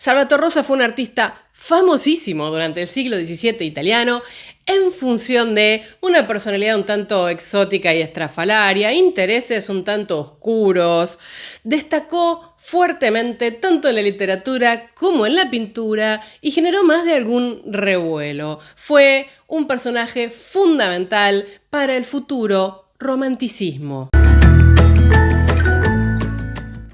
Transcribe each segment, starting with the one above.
Salvatore Rosa fue un artista famosísimo durante el siglo XVII italiano en función de una personalidad un tanto exótica y estrafalaria, intereses un tanto oscuros. Destacó fuertemente tanto en la literatura como en la pintura y generó más de algún revuelo. Fue un personaje fundamental para el futuro romanticismo.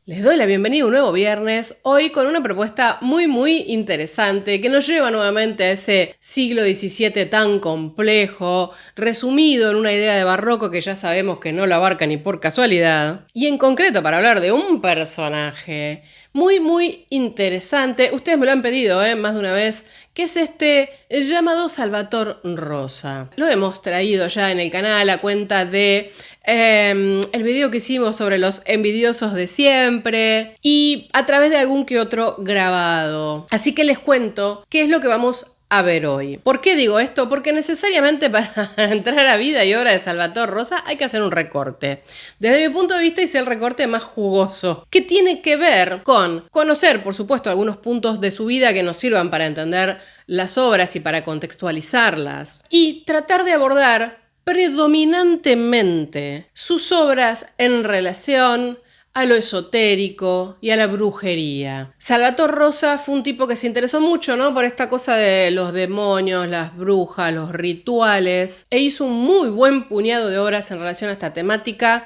Les doy la bienvenida a un nuevo viernes, hoy con una propuesta muy interesante que nos lleva nuevamente a ese siglo XVII tan complejo, resumido en una idea de barroco que ya sabemos que no lo abarca ni por casualidad, y en concreto para hablar de un personaje muy interesante. Ustedes me lo han pedido más de una vez, que es este llamado Salvatore Rosa. Lo hemos traído ya en el canal a cuenta de el video que hicimos sobre los envidiosos de siempre y a través de algún que otro grabado. Así que les cuento qué es lo que vamos a ver hoy. ¿Por qué digo esto? Porque necesariamente para entrar a vida y obra de Salvatore Rosa hay que hacer un recorte. Desde mi punto de vista hice el recorte más jugoso, que tiene que ver con conocer, por supuesto, algunos puntos de su vida que nos sirvan para entender las obras y para contextualizarlas, y tratar de abordar predominantemente sus obras en relación a lo esotérico y a la brujería. Salvatore Rosa fue un tipo que se interesó mucho, ¿no?, por esta cosa de los demonios, las brujas, los rituales, e hizo un muy buen puñado de obras en relación a esta temática,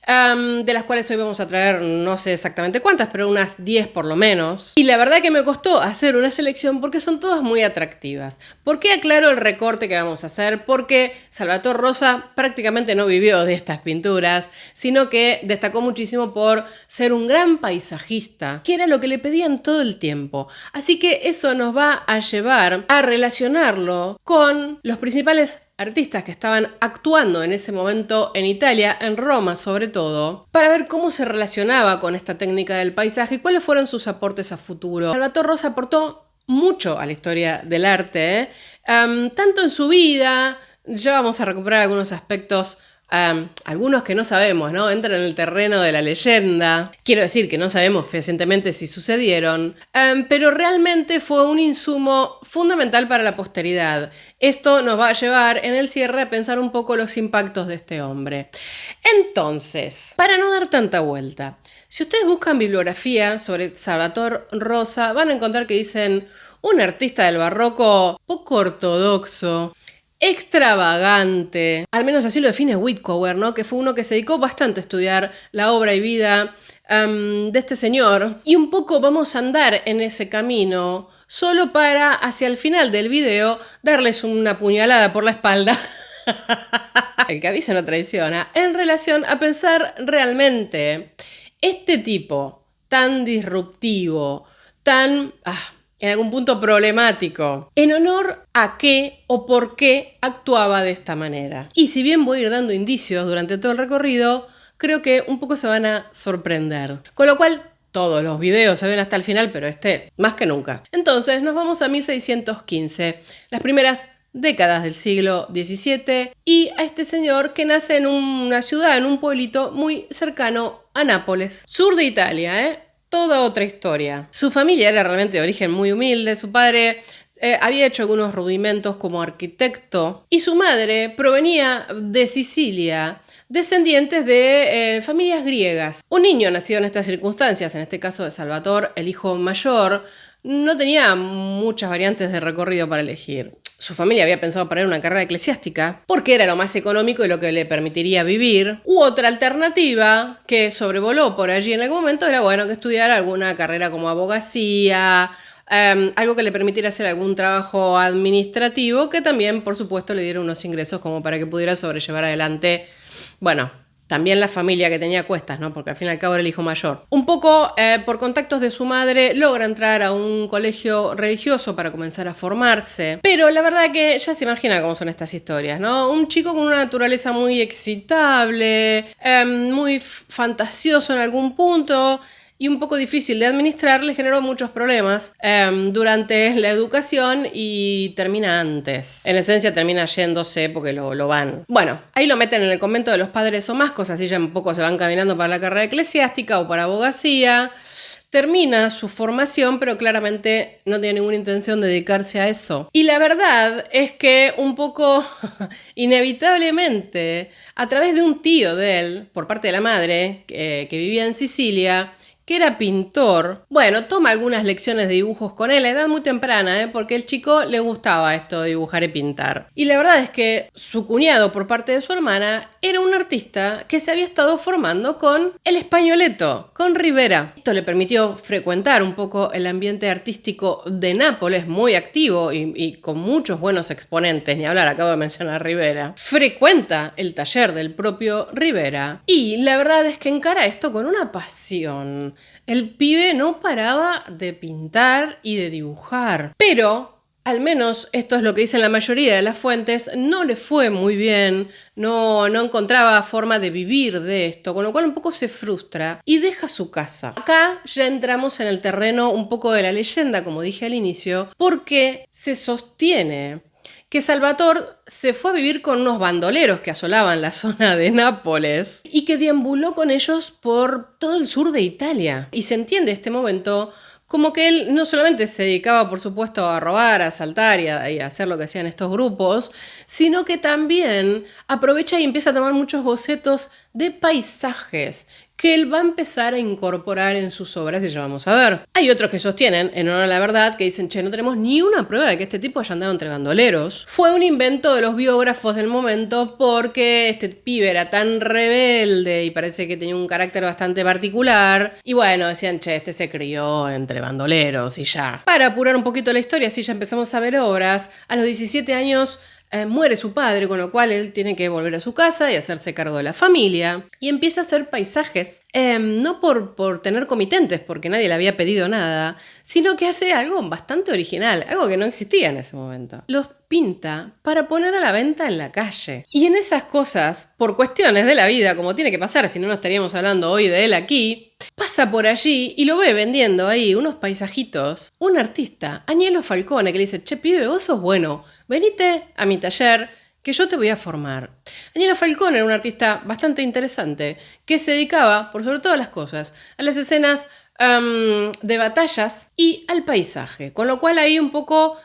de las cuales hoy vamos a traer no sé exactamente cuántas, pero unas 10 por lo menos. Y la verdad que me costó hacer una selección porque son todas muy atractivas. ¿Por qué aclaro el recorte que vamos a hacer? Porque Salvatore Rosa prácticamente no vivió de estas pinturas, sino que destacó muchísimo por ser un gran paisajista, que era lo que le pedían todo el tiempo. Así que eso nos va a llevar a relacionarlo con los principales artistas que estaban actuando en ese momento en Italia, en Roma sobre todo, para ver cómo se relacionaba con esta técnica del paisaje y cuáles fueron sus aportes a futuro. Salvatore Rosa aportó mucho a la historia del arte, tanto en su vida, ya vamos a recuperar algunos aspectos, algunos que no sabemos, ¿no? Entran en el terreno de la leyenda. Quiero decir que no sabemos fehacientemente si sucedieron, pero realmente fue un insumo fundamental para la posteridad. Esto nos va a llevar en el cierre a pensar un poco los impactos de este hombre. Entonces, para no dar tanta vuelta, si ustedes buscan bibliografía sobre Salvatore Rosa, van a encontrar que dicen un artista del barroco poco ortodoxo, extravagante, al menos así lo define Whitcower, ¿no?, que fue uno que se dedicó bastante a estudiar la obra y vida de este señor, y un poco vamos a andar en ese camino solo para, hacia el final del video, darles una puñalada por la espalda. El que avisa no traiciona, en relación a pensar realmente este tipo tan disruptivo, tan en algún punto problemático, en honor a qué o por qué actuaba de esta manera. Y si bien voy a ir dando indicios durante todo el recorrido, creo que un poco se van a sorprender. Con lo cual, todos los videos se ven hasta el final, pero este más que nunca. Entonces nos vamos a 1615, las primeras décadas del siglo XVII, y a este señor que nace en una ciudad, en un pueblito muy cercano a Nápoles, sur de Italia, Toda otra historia. Su familia era realmente de origen muy humilde. Su padre había hecho algunos rudimentos como arquitecto y su madre provenía de Sicilia, descendientes de familias griegas. Un niño nacido en estas circunstancias, en este caso de Salvatore, el hijo mayor, no tenía muchas variantes de recorrido para elegir. Su familia había pensado para él una carrera eclesiástica porque era lo más económico y lo que le permitiría vivir. U otra alternativa que sobrevoló por allí en algún momento era, bueno, que estudiara alguna carrera como abogacía, algo que le permitiera hacer algún trabajo administrativo que también, por supuesto, le diera unos ingresos como para que pudiera sobrellevar adelante, bueno, también la familia que tenía a cuestas, ¿no?, porque al fin y al cabo era el hijo mayor. Un poco por contactos de su madre logra entrar a un colegio religioso para comenzar a formarse. Pero la verdad que ya se imagina cómo son estas historias, ¿no? Un chico con una naturaleza muy excitable, muy fantasioso en algún punto, y un poco difícil de administrar, le generó muchos problemas durante la educación y termina antes. En esencia termina yéndose porque lo van. Bueno, ahí lo meten en el convento de los padres Omascos, así ya un poco se van caminando para la carrera eclesiástica o para abogacía. termina su formación, pero claramente no tiene ninguna intención de dedicarse a eso. Y la verdad es que un poco inevitablemente, a través de un tío de él, por parte de la madre, que vivía en Sicilia, que era pintor, bueno, toma algunas lecciones de dibujos con él a edad muy temprana, porque el chico le gustaba esto de dibujar y pintar. Y la verdad es que su cuñado, por parte de su hermana, era un artista que se había estado formando con el Españoleto, con Rivera. Esto le permitió frecuentar un poco el ambiente artístico de Nápoles, muy activo y con muchos buenos exponentes, ni hablar, acabo de mencionar a Rivera. Frecuenta el taller del propio Rivera y la verdad es que encara esto con una pasión. El pibe no paraba de pintar y de dibujar, pero al menos esto es lo que dicen la mayoría de las fuentes, no le fue muy bien, no encontraba forma de vivir de esto, con lo cual un poco se frustra y deja su casa. Acá ya entramos en el terreno un poco de la leyenda, como dije al inicio, porque se sostiene que Salvatore se fue a vivir con unos bandoleros que asolaban la zona de Nápoles y que deambuló con ellos por todo el sur de Italia. Y se entiende este momento como que él no solamente se dedicaba, por supuesto, a robar, a asaltar y a hacer lo que hacían estos grupos, sino que también aprovecha y empieza a tomar muchos bocetos de paisajes que él va a empezar a incorporar en sus obras y ya vamos a ver. Hay otros que sostienen, en honor a la verdad, que dicen, che, no tenemos ni una prueba de que este tipo haya andado entre bandoleros. Fue un invento de los biógrafos del momento porque este pibe era tan rebelde y parece que tenía un carácter bastante particular. Y bueno, decían, che, este se crió entre bandoleros y ya. Para apurar un poquito la historia, así ya empezamos a ver obras. A los 17 años muere su padre, con lo cual él tiene que volver a su casa y hacerse cargo de la familia. Y empieza a hacer paisajes, no por tener comitentes, porque nadie le había pedido nada, sino que hace algo bastante original, algo que no existía en ese momento. Los pinta para poner a la venta en la calle. Y en esas cosas, por cuestiones de la vida, como tiene que pasar, si no estaríamos hablando hoy de él aquí, pasa por allí y lo ve vendiendo ahí unos paisajitos. Un artista, Agnello Falcone, que le dice, che, pibe, vos sos bueno, venite a mi taller que yo te voy a formar. Agnello Falcone era un artista bastante interesante que se dedicaba, por sobre todas las cosas, a las escenas de batallas y al paisaje, con lo cual ahí un poco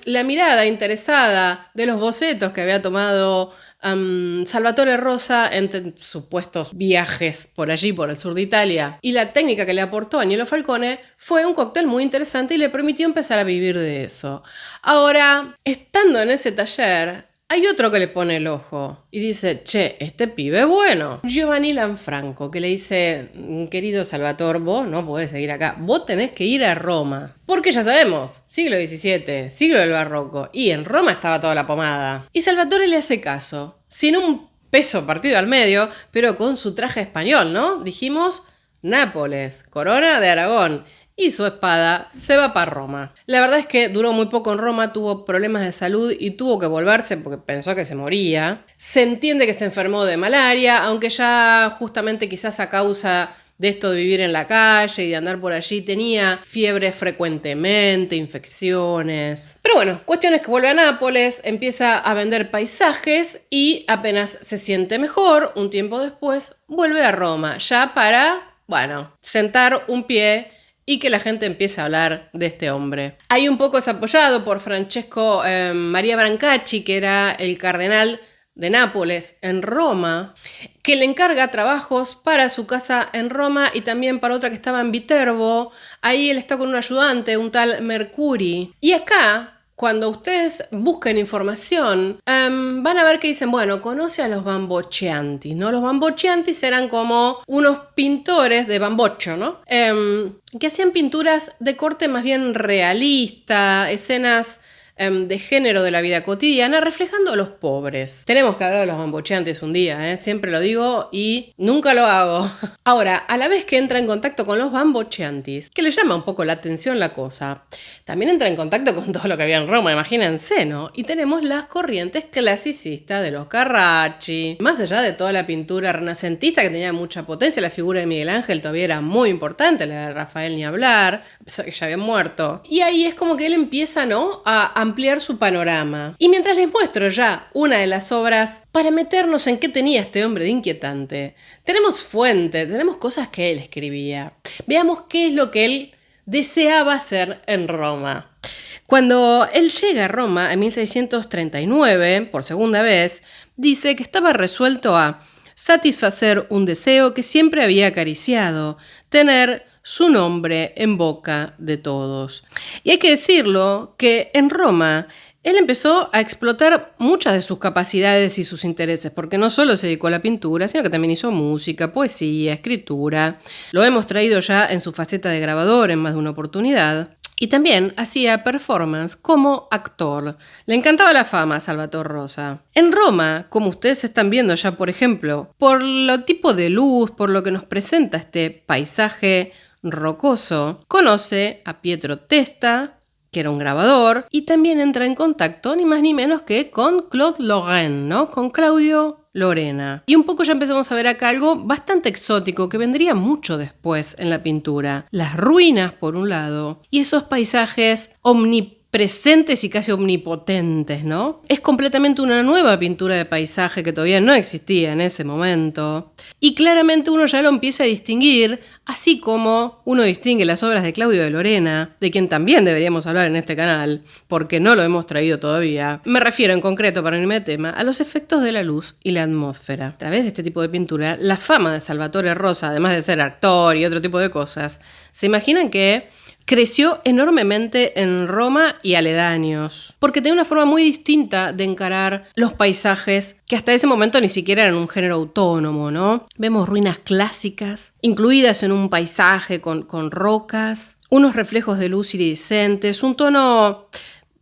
la mirada interesada de los bocetos que había tomado Salvatore Rosa en supuestos viajes por allí, por el sur de Italia, y la técnica que le aportó Agnello Falcone fue un cóctel muy interesante y le permitió empezar a vivir de eso. Ahora, estando en ese taller, hay otro que le pone el ojo y dice, che, este pibe es bueno. Giovanni Lanfranco, que le dice, querido Salvatore, vos no podés seguir acá, vos tenés que ir a Roma. Porque ya sabemos, siglo XVII, siglo del barroco, y en Roma estaba toda la pomada. Y Salvatore le hace caso, sin un peso partido al medio, pero con su traje español, ¿no? Dijimos, Nápoles, corona de Aragón. Y su espada se va para Roma. La verdad es que duró muy poco en Roma, tuvo problemas de salud y tuvo que volverse porque pensó que se moría. Se entiende que se enfermó de malaria, aunque ya justamente quizás a causa de esto de vivir en la calle y de andar por allí tenía fiebre frecuentemente, infecciones. Pero bueno, cuestiones que vuelve a Nápoles, empieza a vender paisajes y apenas se siente mejor, un tiempo después vuelve a Roma, ya para, bueno, sentar un pie y que la gente empiece a hablar de este hombre. Ahí un poco es apoyado por Francesco Maria Brancacci, que era el cardenal de Nápoles en Roma, que le encarga trabajos para su casa en Roma y también para otra que estaba en Viterbo. Ahí él está con un ayudante, un tal Mercuri. Y acá, cuando ustedes busquen información, van a ver que dicen, bueno, conoce a los Bamboccianti, ¿no? Los Bamboccianti eran como unos pintores de Bamboccio, ¿no? Que hacían pinturas de corte más bien realista, escenas de género de la vida cotidiana, reflejando a los pobres. Tenemos que hablar de los Bamboccianti un día, siempre lo digo y nunca lo hago. Ahora, a la vez que entra en contacto con los Bamboccianti, que le llama un poco la atención la cosa, también entra en contacto con todo lo que había en Roma, imagínense, ¿no? Y tenemos las corrientes clasicistas de los Carracci, más allá de toda la pintura renacentista que tenía mucha potencia, la figura de Miguel Ángel todavía era muy importante, la de Rafael ni hablar, a pesar que ya había muerto. Y ahí es como que él empieza, ¿no?, a ampliar su panorama. Y mientras les muestro ya una de las obras, para meternos en qué tenía este hombre de inquietante, tenemos fuente, tenemos cosas que él escribía. Veamos qué es lo que él deseaba hacer en Roma. Cuando él llega a Roma en 1639, por segunda vez, dice que estaba resuelto a satisfacer un deseo que siempre había acariciado, tener su nombre en boca de todos. Y hay que decirlo que en Roma él empezó a explotar muchas de sus capacidades y sus intereses, porque no solo se dedicó a la pintura, sino que también hizo música, poesía, escritura. Lo hemos traído ya en su faceta de grabador en más de una oportunidad. Y también hacía performance como actor. Le encantaba la fama a Salvatore Rosa. En Roma, como ustedes están viendo ya, por ejemplo, por lo tipo de luz, por lo que nos presenta este paisaje rocoso, conoce a Pietro Testa, que era un grabador, y también entra en contacto ni más ni menos que con Claude Lorrain, ¿no? Con Claudio Lorena. Y un poco ya empezamos a ver acá algo bastante exótico que vendría mucho después en la pintura. Las ruinas, por un lado, y esos paisajes omnipresentes y casi omnipotentes, ¿no? Es completamente una nueva pintura de paisaje que todavía no existía en ese momento. Y claramente uno ya lo empieza a distinguir, así como uno distingue las obras de Claudio de Lorena, de quien también deberíamos hablar en este canal, porque no lo hemos traído todavía. Me refiero en concreto, para irme de tema, a los efectos de la luz y la atmósfera. A través de este tipo de pintura, la fama de Salvatore Rosa, además de ser actor y otro tipo de cosas, se imaginan que creció enormemente en Roma y aledaños, porque tenía una forma muy distinta de encarar los paisajes que hasta ese momento ni siquiera eran un género autónomo, ¿no? Vemos ruinas clásicas, incluidas en un paisaje con rocas, unos reflejos de luz iridiscentes, un tono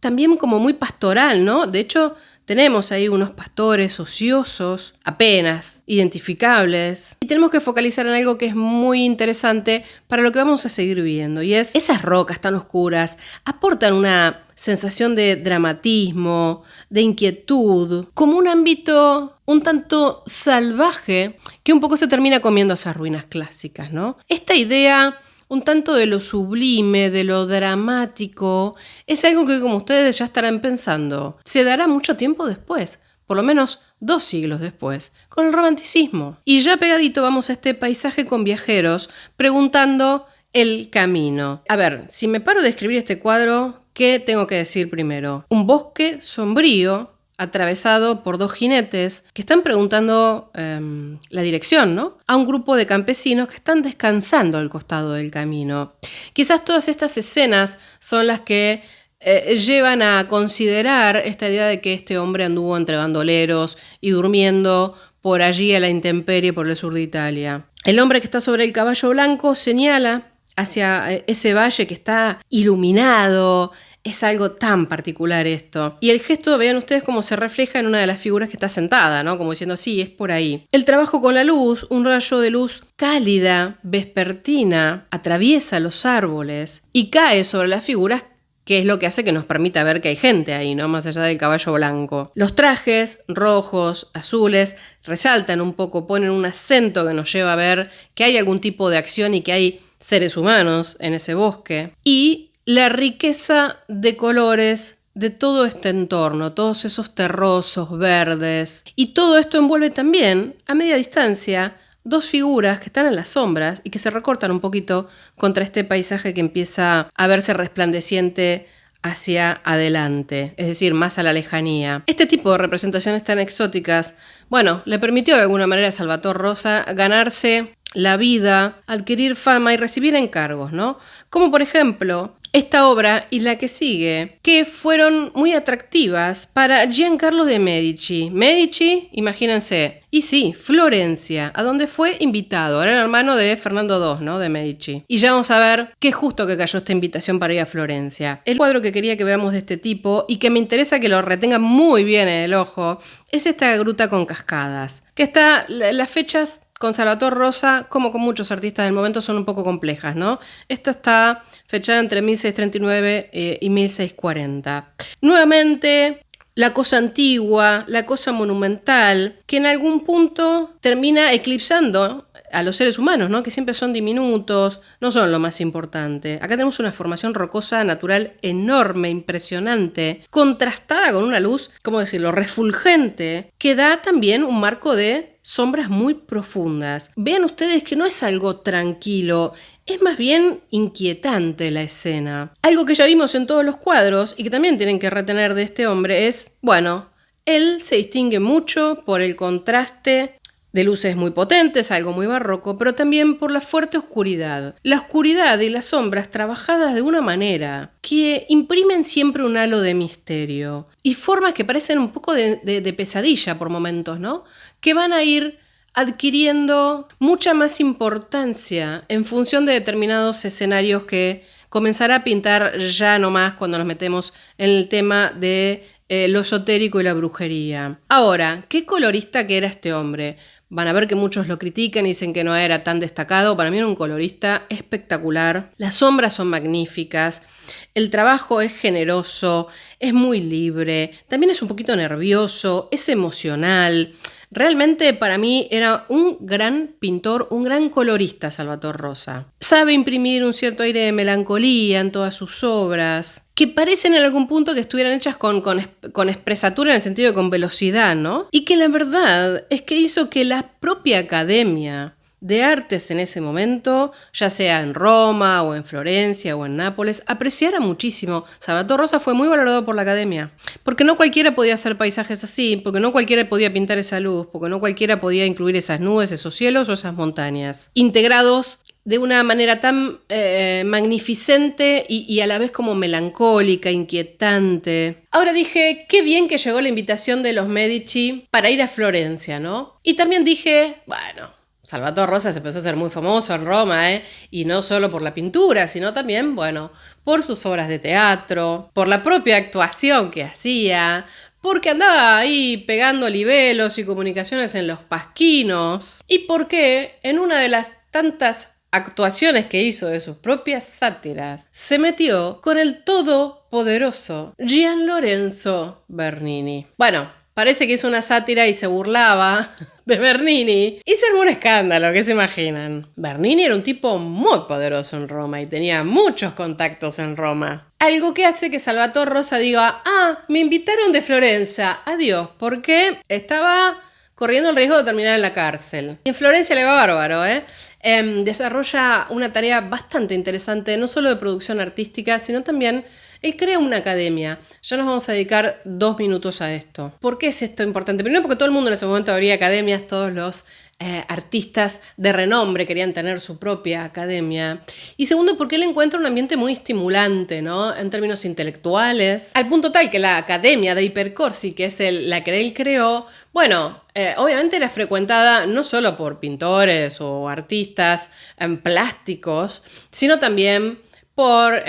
también como muy pastoral, ¿no? De hecho, tenemos ahí unos pastores ociosos, apenas identificables, y tenemos que focalizar en algo que es muy interesante para lo que vamos a seguir viendo, y es esas rocas tan oscuras aportan una sensación de dramatismo, de inquietud, como un ámbito un tanto salvaje que un poco se termina comiendo esas ruinas clásicas, ¿no? Esta idea un tanto de lo sublime, de lo dramático, es algo que, como ustedes ya estarán pensando, se dará mucho tiempo después, por lo menos 2 siglos después, con el romanticismo. Y ya pegadito vamos a este paisaje con viajeros, preguntando el camino. A ver, si me paro de escribir este cuadro, ¿qué tengo que decir primero? Un bosque sombrío, atravesado por 2 jinetes que están preguntando la dirección, ¿no? A un grupo de campesinos que están descansando al costado del camino. Quizás todas estas escenas son las que llevan a considerar esta idea de que este hombre anduvo entre bandoleros y durmiendo por allí a la intemperie por el sur de Italia. El hombre que está sobre el caballo blanco señala hacia ese valle que está iluminado. Es algo tan particular esto. Y el gesto, vean ustedes cómo se refleja en una de las figuras que está sentada, ¿no? Como diciendo, sí, es por ahí. El trabajo con la luz, un rayo de luz cálida, vespertina, atraviesa los árboles y cae sobre las figuras, que es lo que hace que nos permita ver que hay gente ahí, ¿no? Más allá del caballo blanco. Los trajes rojos, azules, resaltan un poco, ponen un acento que nos lleva a ver que hay algún tipo de acción y que hay seres humanos en ese bosque. Y la riqueza de colores de todo este entorno, todos esos terrosos verdes. Y todo esto envuelve también, a media distancia, 2 figuras que están en las sombras y que se recortan un poquito contra este paisaje que empieza a verse resplandeciente hacia adelante, es decir, más a la lejanía. Este tipo de representaciones tan exóticas, bueno, le permitió de alguna manera a Salvatore Rosa ganarse la vida, adquirir fama y recibir encargos, ¿no? Como por ejemplo esta obra y la que sigue, que fueron muy atractivas para Giancarlo de Medici. Medici, imagínense, y sí, Florencia, a donde fue invitado. Era el hermano de Fernando II, ¿no? De Medici. Y ya vamos a ver qué justo que cayó esta invitación para ir a Florencia. El cuadro que quería que veamos de este tipo y que me interesa que lo retenga muy bien en el ojo es esta gruta con cascadas, que está las fechas con Salvatore Rosa, como con muchos artistas del momento, son un poco complejas, ¿no? Esta está fechada entre 1639 y 1640. Nuevamente, la cosa antigua, la cosa monumental, que en algún punto termina eclipsando a los seres humanos, ¿no? Que siempre son diminutos, no son lo más importante. Acá tenemos una formación rocosa natural enorme, impresionante, contrastada con una luz, ¿cómo decirlo?, refulgente, que da también un marco de sombras muy profundas. Vean ustedes que no es algo tranquilo, es más bien inquietante la escena. Algo que ya vimos en todos los cuadros y que también tienen que retener de este hombre es, bueno, él se distingue mucho por el contraste de luces muy potentes, algo muy barroco, pero también por la fuerte oscuridad. La oscuridad y las sombras trabajadas de una manera que imprimen siempre un halo de misterio y formas que parecen un poco de pesadilla por momentos, ¿no? Que van a ir adquiriendo mucha más importancia en función de determinados escenarios que comenzará a pintar ya nomás cuando nos metemos en el tema de lo esotérico y la brujería. Ahora, ¿qué colorista que era este hombre? Van a ver que muchos lo critican y dicen que no era tan destacado. Para mí era un colorista espectacular. Las sombras son magníficas. El trabajo es generoso, es muy libre. También es un poquito nervioso, es emocional. Realmente para mí era un gran pintor, un gran colorista Salvatore Rosa. Sabe imprimir un cierto aire de melancolía en todas sus obras, que parecen en algún punto que estuvieran hechas con expresatura en el sentido de con velocidad, ¿no? Y que la verdad es que hizo que la propia Academia de Artes en ese momento, ya sea en Roma o en Florencia o en Nápoles, apreciara muchísimo. Salvatore Rosa fue muy valorado por la Academia, porque no cualquiera podía hacer paisajes así, porque no cualquiera podía pintar esa luz, porque no cualquiera podía incluir esas nubes, esos cielos o esas montañas, integrados de una manera tan magnificente y a la vez como melancólica, inquietante. Ahora dije, qué bien que llegó la invitación de los Medici para ir a Florencia, ¿no? Y también dije, bueno, Salvatore Rosa se empezó a ser muy famoso en Roma, y no solo por la pintura, sino también, bueno, por sus obras de teatro, por la propia actuación que hacía, porque andaba ahí pegando libelos y comunicaciones en los pasquinos, y porque en una de las tantas actuaciones que hizo de sus propias sátiras, se metió con el todopoderoso Gian Lorenzo Bernini. Bueno, parece que hizo una sátira y se burlaba de Bernini y se armó un escándalo, ¿qué se imaginan? Bernini era un tipo muy poderoso en Roma y tenía muchos contactos en Roma. Algo que hace que Salvatore Rosa diga, me invitaron de Florencia, adiós, porque estaba corriendo el riesgo de terminar en la cárcel. Y en Florencia le va bárbaro, desarrolla una tarea bastante interesante, no solo de producción artística, sino también él crea una academia. Ya nos vamos a dedicar 2 minutos a esto. ¿Por qué es esto importante? Primero porque todo el mundo en ese momento abría academias, todos los artistas de renombre querían tener su propia academia. Y segundo porque él encuentra un ambiente muy estimulante, ¿no? En términos intelectuales, al punto tal que la Academia de Ipercorsi, que es la que él creó, bueno, obviamente era frecuentada no solo por pintores o artistas plásticos, sino también por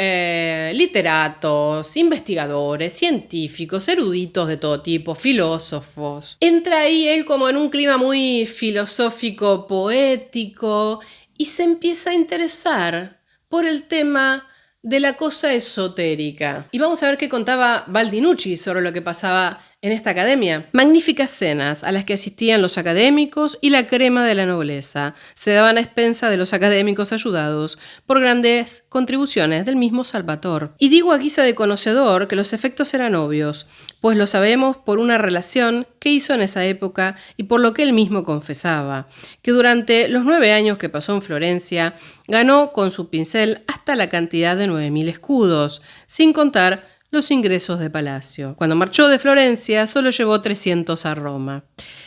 literatos, investigadores, científicos, eruditos de todo tipo, filósofos. Entra ahí él como en un clima muy filosófico, poético, y se empieza a interesar por el tema de la cosa esotérica. Y vamos a ver qué contaba Baldinucci sobre lo que pasaba en esta academia. Magníficas cenas a las que asistían los académicos y la crema de la nobleza se daban a expensa de los académicos ayudados por grandes contribuciones del mismo Salvatore. Y digo a guisa de conocedor que los efectos eran obvios, pues lo sabemos por una relación que hizo en esa época y por lo que él mismo confesaba, que durante los 9 años que pasó en Florencia ganó con su pincel hasta la cantidad de 9.000 escudos, sin contar los ingresos de palacio. Cuando marchó de Florencia, solo llevó 300 a Roma.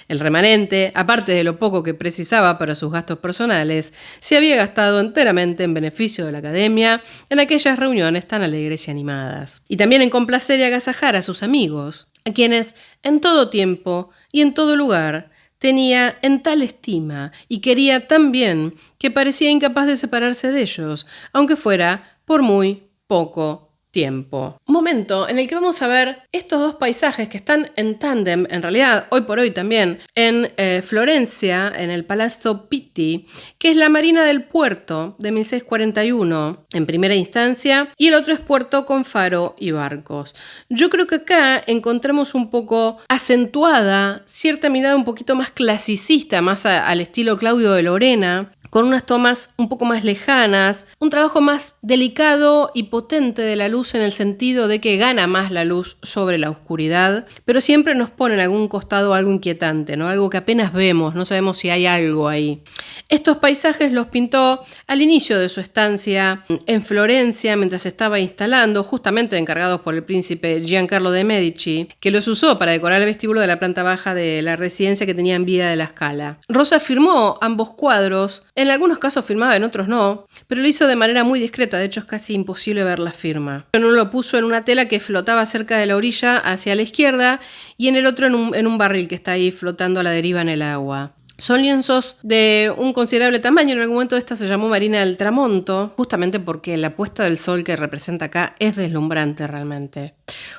El remanente, aparte de lo poco que precisaba para sus gastos personales, se había gastado enteramente en beneficio de la academia en aquellas reuniones tan alegres y animadas. Y también en complacer y agasajar a sus amigos, a quienes en todo tiempo y en todo lugar tenía en tal estima y quería tan bien que parecía incapaz de separarse de ellos, aunque fuera por muy poco tiempo. Momento en el que vamos a ver estos dos paisajes que están en tándem, en realidad hoy por hoy también, en Florencia, en el Palazzo Pitti, que es la Marina del Puerto de 1641 en primera instancia, y el otro es Puerto con faro y barcos. Yo creo que acá encontramos un poco acentuada cierta mirada un poquito más clasicista, más al estilo Claudio de Lorena, con unas tomas un poco más lejanas, un trabajo más delicado y potente de la luz en el sentido de que gana más la luz sobre la oscuridad, pero siempre nos pone en algún costado algo inquietante, ¿no? Algo que apenas vemos, no sabemos si hay algo ahí. Estos paisajes los pintó al inicio de su estancia en Florencia, mientras se estaba instalando, justamente encargados por el príncipe Giancarlo de Medici, que los usó para decorar el vestíbulo de la planta baja de la residencia que tenía en Vía de la Scala. Rosa firmó ambos cuadros, en algunos casos firmaba, en otros no, pero lo hizo de manera muy discreta, de hecho es casi imposible ver la firma. Uno lo puso en una tela que flotaba cerca de la orilla hacia la izquierda y en el otro en un barril que está ahí flotando a la deriva en el agua. Son lienzos de un considerable tamaño. En algún momento esta se llamó Marina del Tramonto, justamente porque la puesta del sol que representa acá es deslumbrante realmente.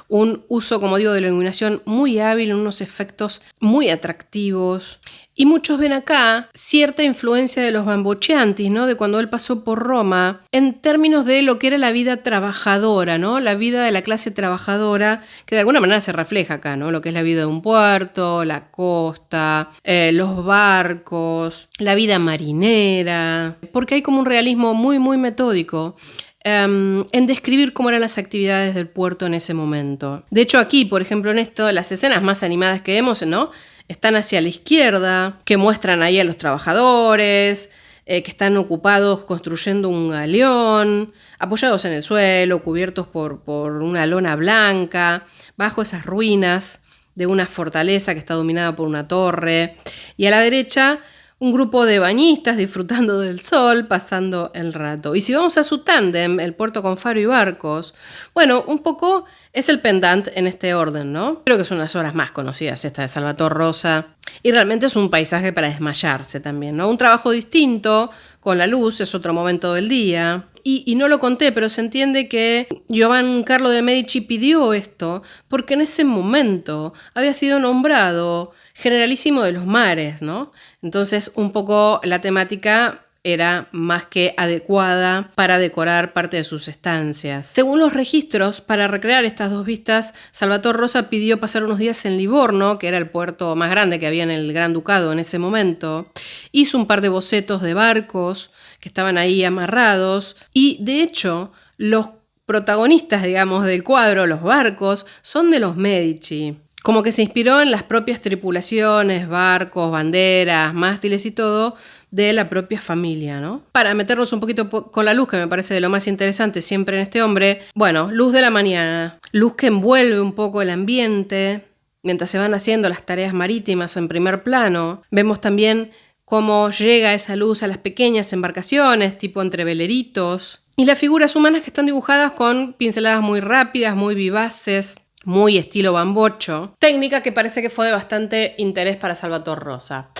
Un uso, como digo, de la iluminación muy hábil, unos efectos muy atractivos. Y muchos ven acá cierta influencia de los Bamboccianti, ¿no? De cuando él pasó por Roma, en términos de lo que era la vida trabajadora, ¿no? La vida de la clase trabajadora, que de alguna manera se refleja acá, ¿no? Lo que es la vida de un puerto, la costa, los barcos, la vida marinera, porque hay como un realismo muy, muy metódico en describir cómo eran las actividades del puerto en ese momento. De hecho, aquí, por ejemplo, en esto, las escenas más animadas que vemos, ¿no? Están hacia la izquierda, que muestran ahí a los trabajadores, que están ocupados construyendo un galeón, apoyados en el suelo, cubiertos por una lona blanca, bajo esas ruinas de una fortaleza que está dominada por una torre. Y a la derecha, un grupo de bañistas disfrutando del sol, pasando el rato. Y si vamos a su tándem, el puerto con faro y barcos, bueno, un poco es el pendant en este orden, ¿no? Creo que son las obras más conocidas, esta de Salvator Rosa. Y realmente es un paisaje para desmayarse también, ¿no? Un trabajo distinto, con la luz, es otro momento del día. Y no lo conté, pero se entiende que Giancarlo de Medici pidió esto porque en ese momento había sido nombrado generalísimo de los mares, ¿no? Entonces, un poco la temática era más que adecuada para decorar parte de sus estancias. Según los registros, para recrear estas dos vistas, Salvator Rosa pidió pasar unos días en Livorno, que era el puerto más grande que había en el Gran Ducado en ese momento. Hizo un par de bocetos de barcos que estaban ahí amarrados y, de hecho, los protagonistas, digamos, del cuadro, los barcos, son de los Medici. Como que se inspiró en las propias tripulaciones, barcos, banderas, mástiles y todo de la propia familia, ¿no? Para meternos un poquito con la luz, que me parece de lo más interesante siempre en este hombre, bueno, luz de la mañana, luz que envuelve un poco el ambiente, mientras se van haciendo las tareas marítimas en primer plano. Vemos también cómo llega esa luz a las pequeñas embarcaciones, tipo entre veleritos, y las figuras humanas que están dibujadas con pinceladas muy rápidas, muy vivaces, muy estilo bambocho, técnica que parece que fue de bastante interés para Salvator Rosa.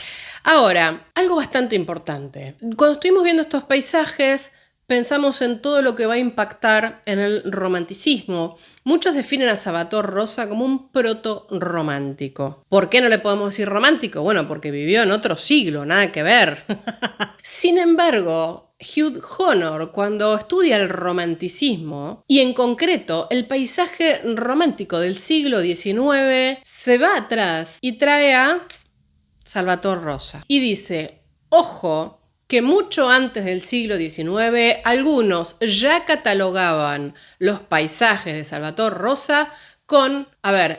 Ahora, algo bastante importante. Cuando estuvimos viendo estos paisajes, pensamos en todo lo que va a impactar en el romanticismo. Muchos definen a Salvator Rosa como un proto-romántico. ¿Por qué no le podemos decir romántico? Bueno, porque vivió en otro siglo, nada que ver. Sin embargo, Hugh Honor, cuando estudia el romanticismo, y en concreto el paisaje romántico del siglo XIX, se va atrás y trae a Salvator Rosa. Y dice, ojo, que mucho antes del siglo XIX, algunos ya catalogaban los paisajes de Salvator Rosa con,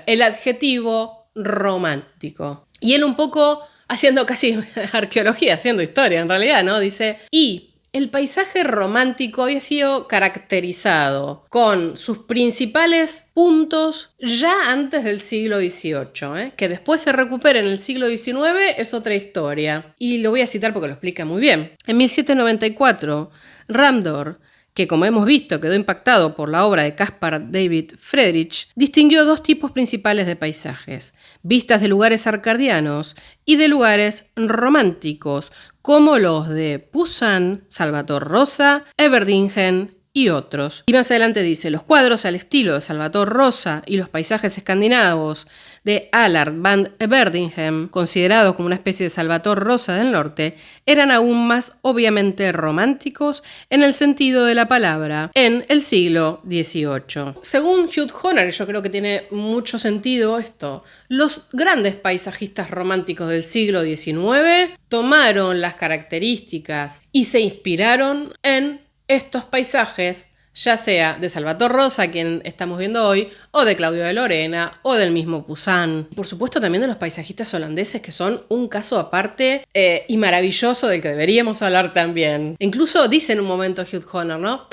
el adjetivo romántico. Y él un poco haciendo casi arqueología, haciendo historia en realidad, ¿no? Dice, y el paisaje romántico había sido caracterizado con sus principales puntos ya antes del siglo XVIII, que después se recupera en el siglo XIX es otra historia. Y lo voy a citar porque lo explica muy bien. En 1794, Ramdor, que como hemos visto quedó impactado por la obra de Caspar David Friedrich, distinguió dos tipos principales de paisajes: vistas de lugares arcadianos y de lugares románticos, como los de Poussin, Salvator Rosa, Everdingen y otros. Y más adelante dice, los cuadros al estilo de Salvator Rosa y los paisajes escandinavos de Allard van Berdingham, considerados como una especie de Salvator Rosa del norte, eran aún más obviamente románticos en el sentido de la palabra en el siglo XVIII. Según Hugh Honor, yo creo que tiene mucho sentido esto, los grandes paisajistas románticos del siglo XIX tomaron las características y se inspiraron en estos paisajes, ya sea de Salvator Rosa, quien estamos viendo hoy, o de Claudio de Lorena, o del mismo Poussin. Por supuesto también de los paisajistas holandeses, que son un caso aparte y maravilloso del que deberíamos hablar también. Incluso dice en un momento Hugh Honor, ¿no?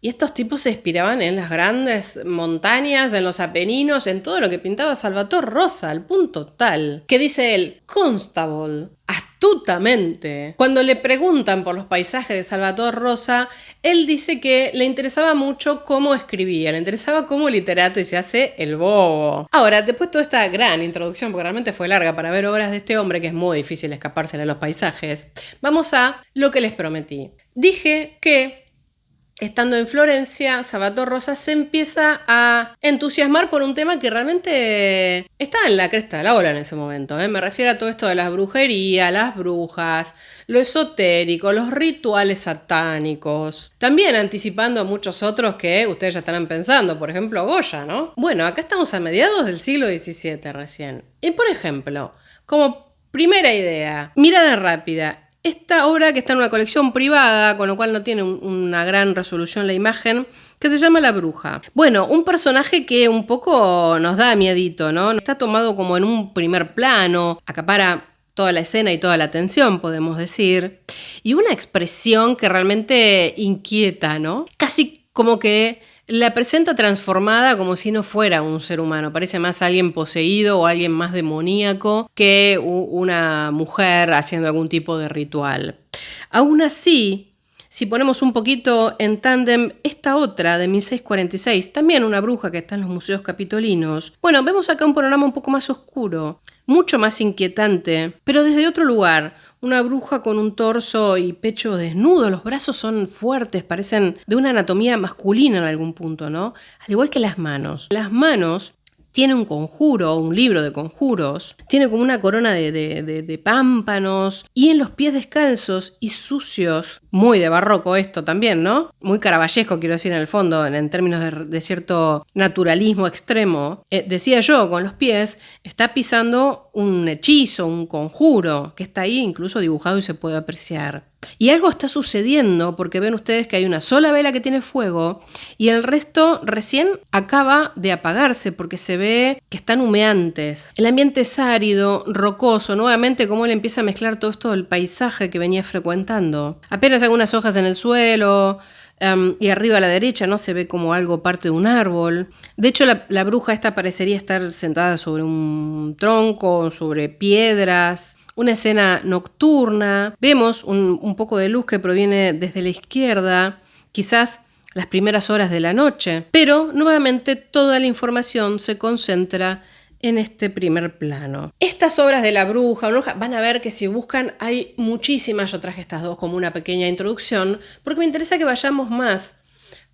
Y estos tipos se inspiraban en las grandes montañas, en los Apeninos, en todo lo que pintaba Salvator Rosa, al punto tal que dice él, Constable, astutamente. Cuando le preguntan por los paisajes de Salvator Rosa, él dice que le interesaba mucho cómo escribía, le interesaba como literato y se hace el bobo. Ahora, después de toda esta gran introducción, porque realmente fue larga para ver obras de este hombre, que es muy difícil escapársele a los paisajes, vamos a lo que les prometí. Dije que estando en Florencia, Salvator Rosa se empieza a entusiasmar por un tema que realmente estaba en la cresta de la ola en ese momento. Me refiero a todo esto de las brujerías, las brujas, lo esotérico, los rituales satánicos. También anticipando a muchos otros que ustedes ya estarán pensando, por ejemplo, Goya, ¿no? Bueno, acá estamos a mediados del siglo XVII recién. Y por ejemplo, como primera idea, mirada rápida. Esta obra que está en una colección privada, con lo cual no tiene una gran resolución la imagen, que se llama La Bruja. Bueno, un personaje que un poco nos da miedito, ¿no? Está tomado como en un primer plano, acapara toda la escena y toda la atención, podemos decir, y una expresión que realmente inquieta, ¿no? Casi como que la presenta transformada como si no fuera un ser humano. Parece más alguien poseído o alguien más demoníaco que una mujer haciendo algún tipo de ritual. Aún así, si ponemos un poquito en tándem esta otra de 1646, también una bruja que está en los museos capitolinos, bueno, vemos acá un panorama un poco más oscuro, mucho más inquietante, pero desde otro lugar. Una bruja con un torso y pecho desnudo, los brazos son fuertes, parecen de una anatomía masculina en algún punto, ¿no? Al igual que las manos. Las manos tiene un conjuro, un libro de conjuros, tiene como una corona de pámpanos y en los pies descalzos y sucios, muy de barroco esto también, ¿no? Muy caravallesco, quiero decir, en el fondo, en términos de cierto naturalismo extremo. Decía yo, con los pies está pisando un hechizo, un conjuro, que está ahí incluso dibujado y se puede apreciar. Y algo está sucediendo porque ven ustedes que hay una sola vela que tiene fuego y el resto recién acaba de apagarse porque se ve que están humeantes. El ambiente es árido, rocoso, nuevamente como él empieza a mezclar todo esto del paisaje que venía frecuentando. Apenas algunas hojas en el suelo y arriba a la derecha no se ve como algo parte de un árbol. De hecho la bruja esta parecería estar sentada sobre un tronco, sobre piedras. Una escena nocturna, vemos un poco de luz que proviene desde la izquierda, quizás las primeras horas de la noche, pero nuevamente toda la información se concentra en este primer plano. Estas obras de la bruja, van a ver que si buscan hay muchísimas, yo traje estas dos como una pequeña introducción, porque me interesa que vayamos más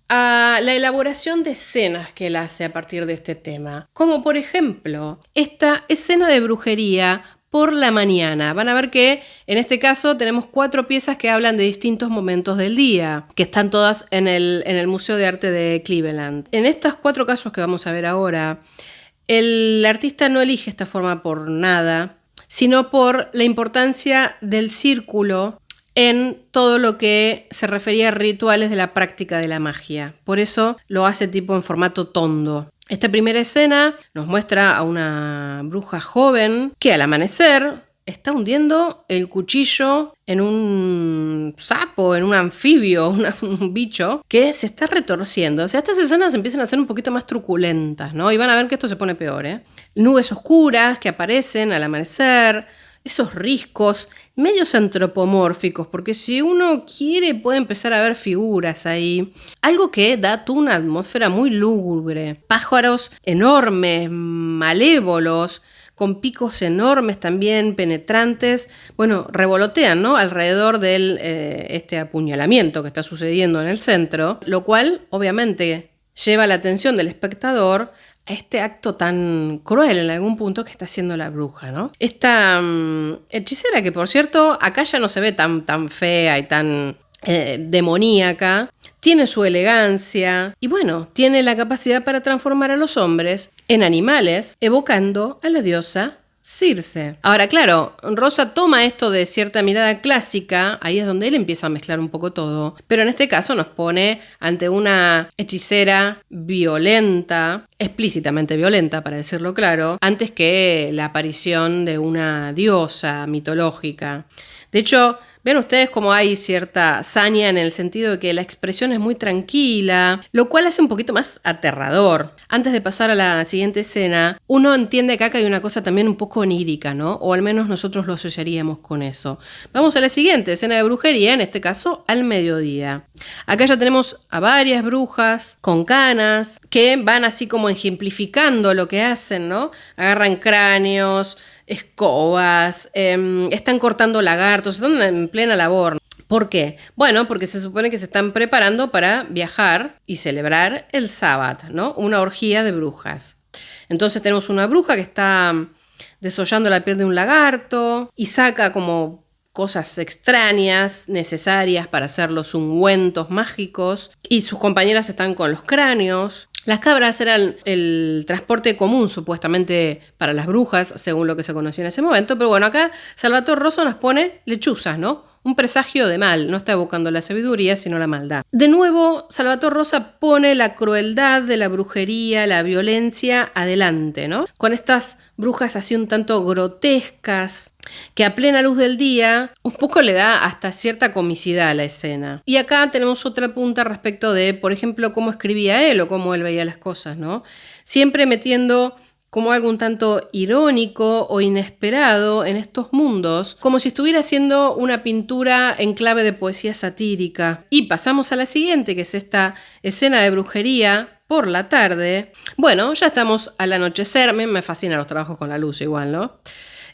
a la elaboración de escenas que él hace a partir de este tema, como por ejemplo esta escena de brujería por la mañana. Van a ver que en este caso tenemos 4 piezas que hablan de distintos momentos del día, que están todas en el Museo de Arte de Cleveland. En estos 4 casos que vamos a ver ahora, el artista no elige esta forma por nada, sino por la importancia del círculo en todo lo que se refería a rituales de la práctica de la magia. Por eso lo hace tipo en formato tondo. Esta primera escena nos muestra a una bruja joven que al amanecer está hundiendo el cuchillo en un sapo, en un anfibio, un bicho que se está retorciendo. O sea, estas escenas empiezan a ser un poquito más truculentas, ¿no? Y van a ver que esto se pone peor, ¿eh? Nubes oscuras que aparecen al amanecer, esos riscos medios antropomórficos, porque si uno quiere puede empezar a ver figuras ahí. Algo que da toda una atmósfera muy lúgubre. Pájaros enormes, malévolos, con picos enormes también, penetrantes, bueno, revolotean, ¿no?, alrededor del este apuñalamiento que está sucediendo en el centro, lo cual obviamente lleva la atención del espectador a este acto tan cruel en algún punto que está haciendo la bruja, ¿no? Esta hechicera que, por cierto, acá ya no se ve tan fea y tan demoníaca, tiene su elegancia y bueno, tiene la capacidad para transformar a los hombres en animales, evocando a la diosa Circe. Ahora, claro, Rosa toma esto de cierta mirada clásica, ahí es donde él empieza a mezclar un poco todo, pero en este caso nos pone ante una hechicera violenta, explícitamente violenta, para decirlo claro, antes que la aparición de una diosa mitológica. De hecho, ven ustedes cómo hay cierta saña en el sentido de que la expresión es muy tranquila, lo cual hace un poquito más aterrador. Antes de pasar a la siguiente escena, uno entiende que acá hay una cosa también un poco onírica, ¿no? O al menos nosotros lo asociaríamos con eso. Vamos a la siguiente escena de brujería, en este caso al mediodía. Acá ya tenemos a varias brujas con canas que van así como ejemplificando lo que hacen, ¿no? Agarran cráneos, escobas, están cortando lagartos, están en plena labor. ¿Por qué? Bueno, porque se supone que se están preparando para viajar y celebrar el sábado, ¿no? Una orgía de brujas. Entonces tenemos una bruja que está desollando la piel de un lagarto y saca como cosas extrañas, necesarias para hacer los ungüentos mágicos, y sus compañeras están con los cráneos. Las cabras eran el transporte común, supuestamente, para las brujas, según lo que se conocía en ese momento, pero bueno, acá Salvatore Rosa nos pone lechuzas, ¿no? Un presagio de mal, no está evocando la sabiduría, sino la maldad. De nuevo, Salvatore Rosa pone la crueldad de la brujería, la violencia adelante, ¿no? Con estas brujas así un tanto grotescas, que a plena luz del día un poco le da hasta cierta comicidad a la escena. Y acá tenemos otra punta respecto de, por ejemplo, cómo escribía él o cómo él veía las cosas, ¿no? Siempre metiendo como algo un tanto irónico o inesperado en estos mundos, como si estuviera haciendo una pintura en clave de poesía satírica. Y pasamos a la siguiente, que es esta escena de brujería por la tarde. Bueno, ya estamos al anochecer, me fascinan los trabajos con la luz igual, ¿no?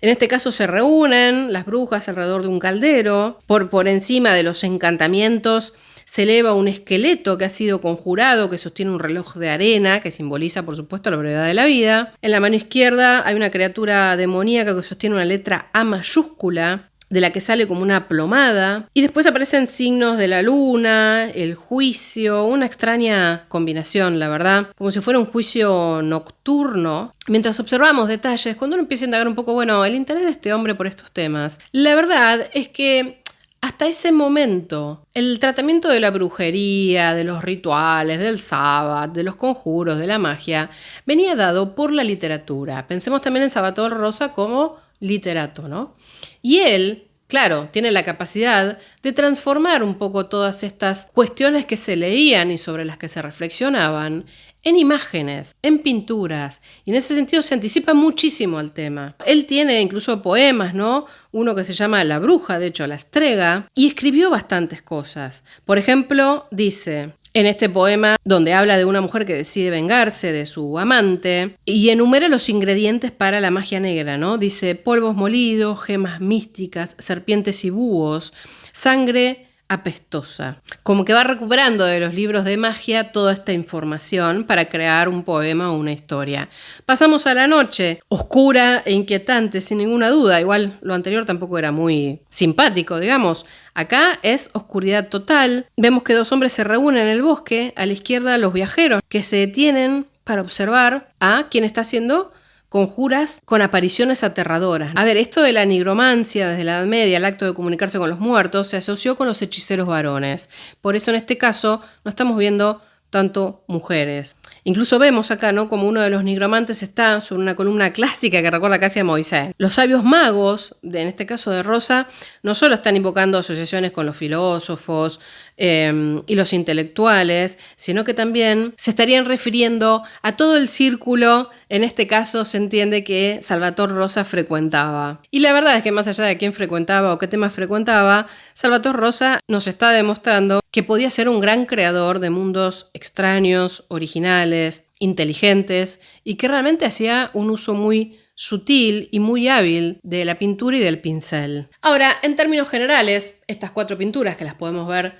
En este caso se reúnen las brujas alrededor de un caldero, por encima de los encantamientos se eleva un esqueleto que ha sido conjurado, que sostiene un reloj de arena, que simboliza, por supuesto, la brevedad de la vida. En la mano izquierda hay una criatura demoníaca que sostiene una letra A mayúscula, de la que sale como una plomada. Y después aparecen signos de la luna, el juicio, una extraña combinación, la verdad, como si fuera un juicio nocturno. Mientras observamos detalles, cuando uno empieza a indagar un poco, bueno, el interés de este hombre por estos temas, la verdad es que hasta ese momento, el tratamiento de la brujería, de los rituales, del sábado, de los conjuros, de la magia, venía dado por la literatura. Pensemos también en Salvatore Rosa como literato, ¿no? Y él, claro, tiene la capacidad de transformar un poco todas estas cuestiones que se leían y sobre las que se reflexionaban en imágenes, en pinturas, y en ese sentido se anticipa muchísimo al tema. Él tiene incluso poemas, ¿no? Uno que se llama La bruja, de hecho, La estrega, y escribió bastantes cosas. Por ejemplo, dice en este poema, donde habla de una mujer que decide vengarse de su amante, y enumera los ingredientes para la magia negra, ¿no? Dice polvos molidos, gemas místicas, serpientes y búhos, sangre apestosa. Como que va recuperando de los libros de magia toda esta información para crear un poema o una historia. Pasamos a la noche, oscura e inquietante, sin ninguna duda. Igual lo anterior tampoco era muy simpático, digamos. Acá es oscuridad total. Vemos que dos hombres se reúnen en el bosque. A la izquierda los viajeros que se detienen para observar a quien está haciendo conjuras con apariciones aterradoras. A ver, esto de la nigromancia desde la Edad Media, el acto de comunicarse con los muertos, se asoció con los hechiceros varones. Por eso en este caso no estamos viendo tanto mujeres. Incluso vemos acá, ¿no?, como uno de los nigromantes está sobre una columna clásica que recuerda casi a Moisés. Los sabios magos, en este caso de Rosa, no solo están invocando asociaciones con los filósofos y los intelectuales, sino que también se estarían refiriendo a todo el círculo, en este caso se entiende que Salvatore Rosa frecuentaba. Y la verdad es que más allá de quién frecuentaba o qué temas frecuentaba, Salvatore Rosa nos está demostrando que podía ser un gran creador de mundos extraños, originales, inteligentes y que realmente hacía un uso muy sutil y muy hábil de la pintura y del pincel. Ahora, en términos generales, estas 4 pinturas, que las podemos ver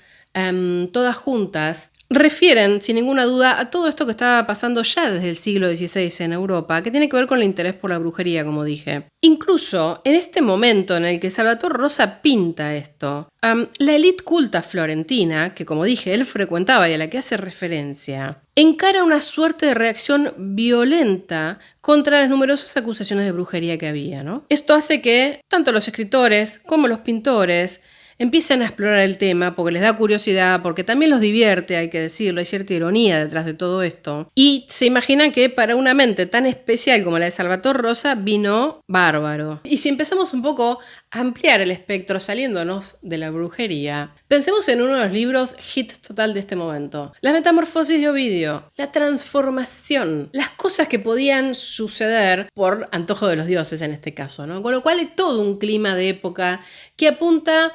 todas juntas, refieren, sin ninguna duda, a todo esto que estaba pasando ya desde el siglo XVI en Europa, que tiene que ver con el interés por la brujería, como dije. Incluso en este momento en el que Salvator Rosa pinta esto, la élite culta florentina, que como dije, él frecuentaba y a la que hace referencia, encara una suerte de reacción violenta contra las numerosas acusaciones de brujería que había, ¿no? Esto hace que tanto los escritores como los pintores empiezan a explorar el tema porque les da curiosidad, porque también los divierte, hay que decirlo, hay cierta ironía detrás de todo esto. Y se imaginan que para una mente tan especial como la de Salvator Rosa vino bárbaro. Y si empezamos un poco a ampliar el espectro saliéndonos de la brujería, pensemos en uno de los libros hit total de este momento. La metamorfosis de Ovidio, la transformación, las cosas que podían suceder por antojo de los dioses en este caso, ¿no? Con lo cual hay todo un clima de época que apunta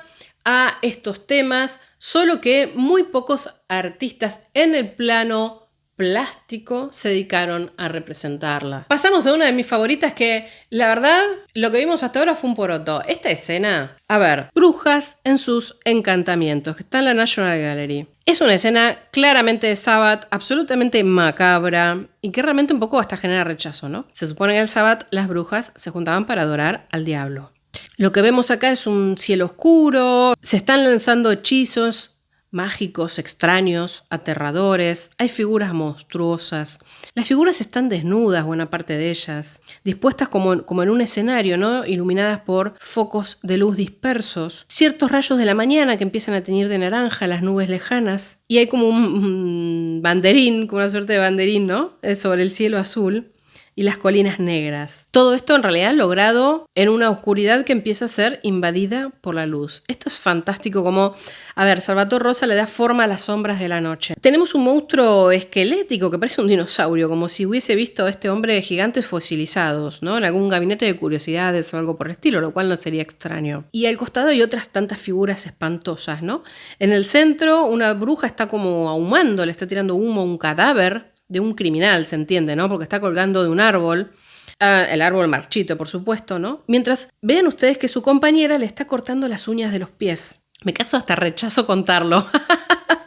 a estos temas, solo que muy pocos artistas en el plano plástico se dedicaron a representarla. Pasamos a una de mis favoritas que, la verdad, lo que vimos hasta ahora fue un poroto. Esta escena, a ver, brujas en sus encantamientos, que está en la National Gallery. Es una escena claramente de Sabbath, absolutamente macabra y que realmente un poco hasta genera rechazo, ¿no? Se supone que en el Sabbath las brujas se juntaban para adorar al diablo. Lo que vemos acá es un cielo oscuro, se están lanzando hechizos mágicos, extraños, aterradores, hay figuras monstruosas. Las figuras están desnudas, buena parte de ellas, dispuestas como en un escenario, ¿no? Iluminadas por focos de luz dispersos, ciertos rayos de la mañana que empiezan a teñir de naranja las nubes lejanas, y hay como un banderín, como una suerte de banderín, ¿no? Sobre el cielo azul. Y las colinas negras. Todo esto en realidad logrado en una oscuridad que empieza a ser invadida por la luz. Esto es fantástico como, a ver, Salvator Rosa le da forma a las sombras de la noche. Tenemos un monstruo esquelético que parece un dinosaurio, como si hubiese visto a este hombre gigantes fosilizados, ¿no? En algún gabinete de curiosidades o algo por el estilo, lo cual no sería extraño. Y al costado hay otras tantas figuras espantosas, ¿no? En el centro una bruja está como ahumando, le está tirando humo a un cadáver de un criminal, se entiende, ¿no? Porque está colgando de un árbol, el árbol marchito, por supuesto, ¿no? Mientras vean ustedes que su compañera le está cortando las uñas de los pies. Me caso hasta rechazo contarlo.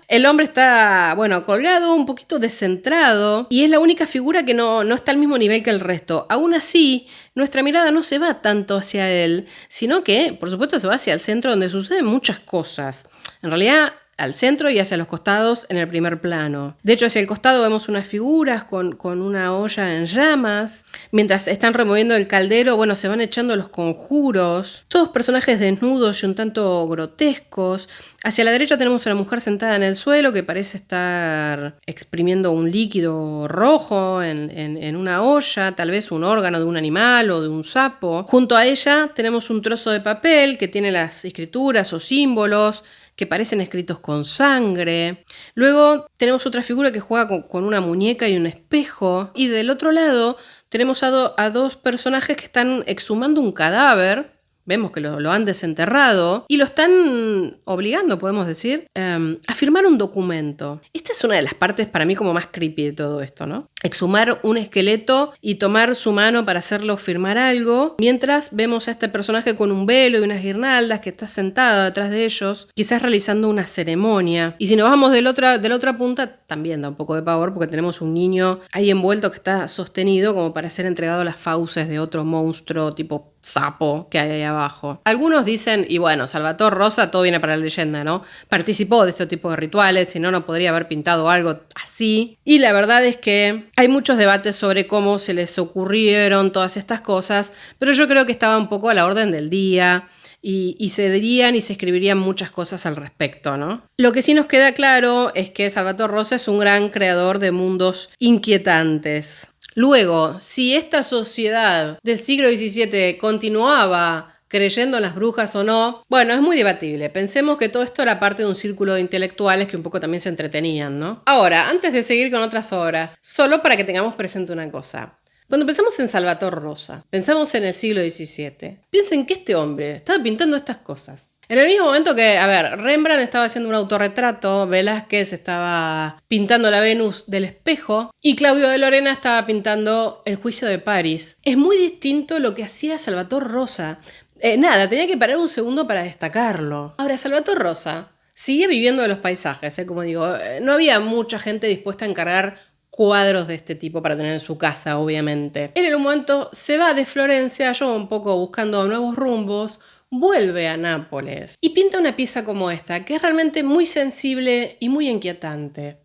El hombre está, bueno, colgado, un poquito descentrado, y es la única figura que no está al mismo nivel que el resto. Aún así, nuestra mirada no se va tanto hacia él, sino que, por supuesto, se va hacia el centro donde suceden muchas cosas. En realidad, al centro y hacia los costados en el primer plano. De hecho, hacia el costado vemos unas figuras con una olla en llamas. Mientras están removiendo el caldero, bueno, se van echando los conjuros. Todos personajes desnudos y un tanto grotescos. Hacia la derecha tenemos a una mujer sentada en el suelo que parece estar exprimiendo un líquido rojo en una olla, tal vez un órgano de un animal o de un sapo. Junto a ella tenemos un trozo de papel que tiene las escrituras o símbolos que parecen escritos con sangre. Luego tenemos otra figura que juega con una muñeca y un espejo. Y del otro lado tenemos a dos personajes que están exhumando un cadáver. Vemos que lo han desenterrado y lo están obligando, podemos decir, a firmar un documento. Esta es una de las partes para mí como más creepy de todo esto, ¿no? Exhumar un esqueleto y tomar su mano para hacerlo firmar algo, mientras vemos a este personaje con un velo y unas guirnaldas que está sentado detrás de ellos, quizás realizando una ceremonia. Y si nos vamos de la otra punta, también da un poco de pavor porque tenemos un niño ahí envuelto que está sostenido como para ser entregado a las fauces de otro monstruo tipo sapo que hay ahí abajo. Algunos dicen, y bueno, Salvator Rosa, todo viene para la leyenda, ¿no? Participó de este tipo de rituales, si no, no podría haber pintado algo así. Y la verdad es que hay muchos debates sobre cómo se les ocurrieron todas estas cosas, pero yo creo que estaba un poco a la orden del día. Y se dirían y se escribirían muchas cosas al respecto, ¿no? Lo que sí nos queda claro es que Salvator Rosa es un gran creador de mundos inquietantes. Luego, si esta sociedad del siglo XVII continuaba creyendo en las brujas o no, bueno, es muy debatible. Pensemos que todo esto era parte de un círculo de intelectuales que un poco también se entretenían, ¿no? Ahora, antes de seguir con otras obras, solo para que tengamos presente una cosa. Cuando pensamos en Salvator Rosa, pensamos en el siglo XVII. Piensen que este hombre estaba pintando estas cosas En el mismo momento que, a ver, Rembrandt estaba haciendo un autorretrato, Velázquez estaba pintando la Venus del espejo y Claudio de Lorena estaba pintando el Juicio de París. Es muy distinto lo que hacía Salvatore Rosa. Tenía que parar un segundo para destacarlo. Ahora, Salvatore Rosa sigue viviendo de los paisajes, como digo. No había mucha gente dispuesta a encargar cuadros de este tipo para tener en su casa, obviamente. Él en un momento se va de Florencia, yo un poco buscando nuevos rumbos, vuelve a Nápoles y pinta una pieza como esta, que es realmente muy sensible y muy inquietante.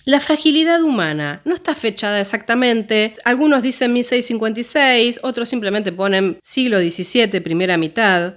La fragilidad humana no está fechada exactamente. Algunos dicen 1656, otros simplemente ponen siglo XVII, primera mitad.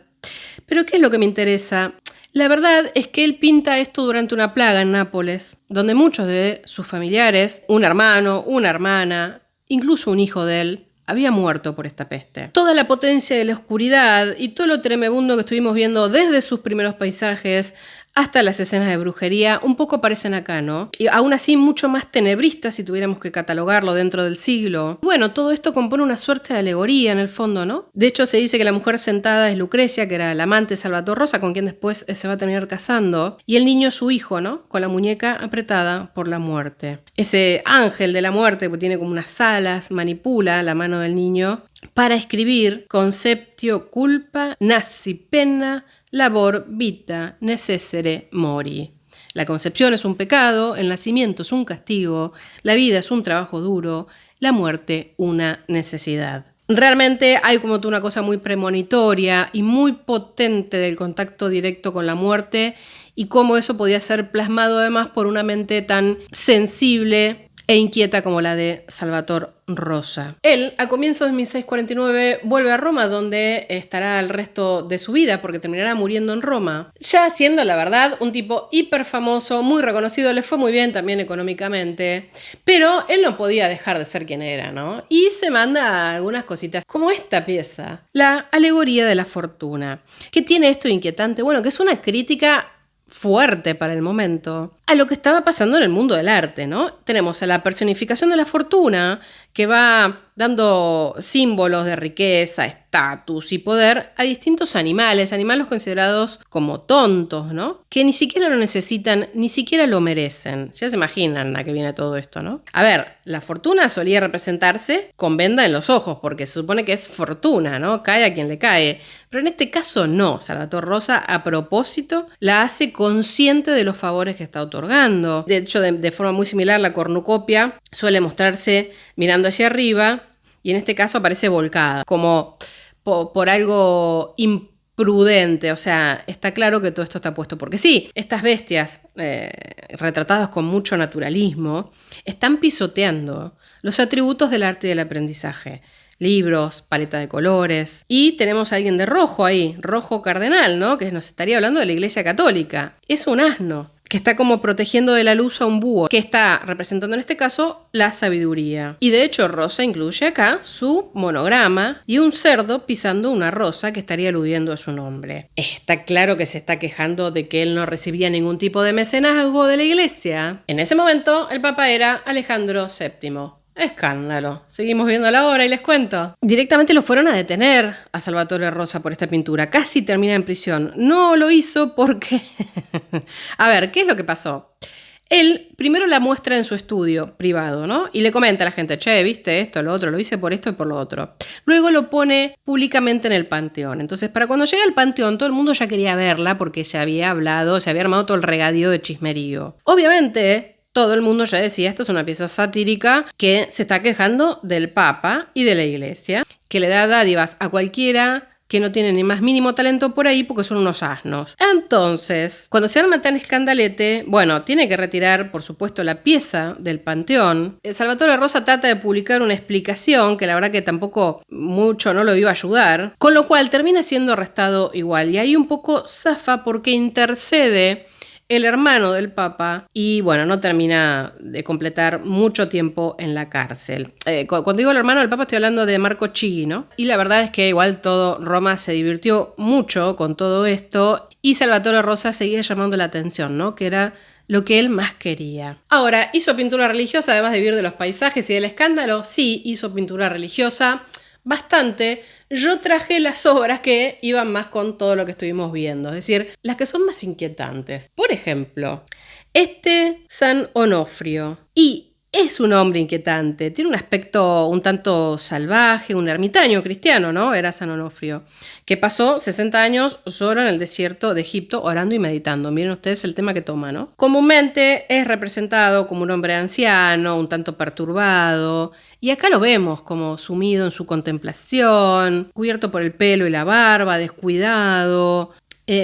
Pero ¿qué es lo que me interesa? La verdad es que él pinta esto durante una plaga en Nápoles, donde muchos de sus familiares, un hermano, una hermana, incluso un hijo de él, había muerto por esta peste. Toda la potencia de la oscuridad y todo lo tremebundo que estuvimos viendo desde sus primeros paisajes hasta las escenas de brujería, un poco aparecen acá, ¿no? Y aún así mucho más tenebristas si tuviéramos que catalogarlo dentro del siglo. Bueno, todo esto compone una suerte de alegoría en el fondo, ¿no? De hecho, se dice que la mujer sentada es Lucrecia, que era la amante de Salvatore Rosa, con quien después se va a terminar casando, y el niño es su hijo, ¿no? Con la muñeca apretada por la muerte. Ese ángel de la muerte, que tiene como unas alas, manipula la mano del niño para escribir conceptio culpa, nasci pena, labor vita necessere mori. La concepción es un pecado, el nacimiento es un castigo, la vida es un trabajo duro, la muerte una necesidad. Realmente hay como una cosa muy premonitoria y muy potente del contacto directo con la muerte y cómo eso podía ser plasmado además por una mente tan sensible e inquieta como la de Salvatore Rosa. Él, a comienzos de 1649, vuelve a Roma, donde estará el resto de su vida, porque terminará muriendo en Roma. Ya siendo, la verdad, un tipo hiper famoso, muy reconocido, le fue muy bien también económicamente, pero él no podía dejar de ser quien era, ¿no? Y se manda algunas cositas, como esta pieza, la alegoría de la fortuna. ¿Qué tiene esto inquietante? Bueno, que es una crítica fuerte para el momento a lo que estaba pasando en el mundo del arte, ¿no? Tenemos a la personificación de la fortuna que va dando símbolos de riqueza, estatus y poder a distintos animales considerados como tontos, ¿no? Que ni siquiera lo necesitan, ni siquiera lo merecen. Ya se imaginan a qué viene todo esto, ¿no? A ver, la fortuna solía representarse con venda en los ojos, porque se supone que es fortuna, ¿no? Cae a quien le cae. Pero en este caso no. Salvatore Rosa, a propósito, la hace consciente de los favores que está otorgando. De hecho, de forma muy similar, la cornucopia suele mostrarse mirando hacia arriba y en este caso aparece volcada, como por algo imprudente. O sea, está claro que todo esto está puesto porque sí, estas bestias retratadas con mucho naturalismo están pisoteando los atributos del arte y del aprendizaje. Libros, paleta de colores. Y tenemos a alguien de rojo ahí, rojo cardenal, ¿no? Que nos estaría hablando de la Iglesia Católica. Es un asno que está como protegiendo de la luz a un búho, que está representando en este caso la sabiduría. Y de hecho Rosa incluye acá su monograma y un cerdo pisando una rosa que estaría aludiendo a su nombre. Está claro que se está quejando de que él no recibía ningún tipo de mecenazgo de la iglesia. En ese momento el papa era Alejandro VII. Escándalo. Seguimos viendo la obra y les cuento. Directamente lo fueron a detener a Salvatore Rosa por esta pintura. Casi termina en prisión. No lo hizo porque... A ver, ¿qué es lo que pasó? Él primero la muestra en su estudio privado, ¿no? Y le comenta a la gente, che, ¿viste esto, lo otro? Lo hice por esto y por lo otro. Luego lo pone públicamente en el Panteón. Entonces, para cuando llega al Panteón, todo el mundo ya quería verla porque se había hablado, se había armado todo el regadío de chismerío. Obviamente, todo el mundo ya decía, esta es una pieza satírica que se está quejando del Papa y de la Iglesia, que le da dádivas a cualquiera que no tiene ni más mínimo talento por ahí porque son unos asnos. Entonces, cuando se arma tan escandalete, bueno, tiene que retirar, por supuesto, la pieza del Panteón. Salvatore Rosa trata de publicar una explicación que la verdad que tampoco mucho no lo iba a ayudar, con lo cual termina siendo arrestado igual. Y ahí un poco zafa porque intercede el hermano del Papa, y bueno, no termina de completar mucho tiempo en la cárcel. Cuando digo el hermano del Papa estoy hablando de Marco Chigi, ¿no? Y la verdad es que igual todo Roma se divirtió mucho con todo esto, y Salvatore Rosa seguía llamando la atención, ¿no? Que era lo que él más quería. Ahora, ¿hizo pintura religiosa además de vivir de los paisajes y del escándalo? Sí, hizo pintura religiosa. bastante, yo traje las obras que iban más con todo lo que estuvimos viendo, es decir, las que son más inquietantes. Por ejemplo, San Onofrio. Y es un hombre inquietante, tiene un aspecto un tanto salvaje, un ermitaño cristiano, ¿no? Era San Onofrio, que pasó 60 años solo en el desierto de Egipto orando y meditando. Miren ustedes el tema que toma, ¿no? Comúnmente es representado como un hombre anciano, un tanto perturbado, y acá lo vemos como sumido en su contemplación, cubierto por el pelo y la barba, descuidado.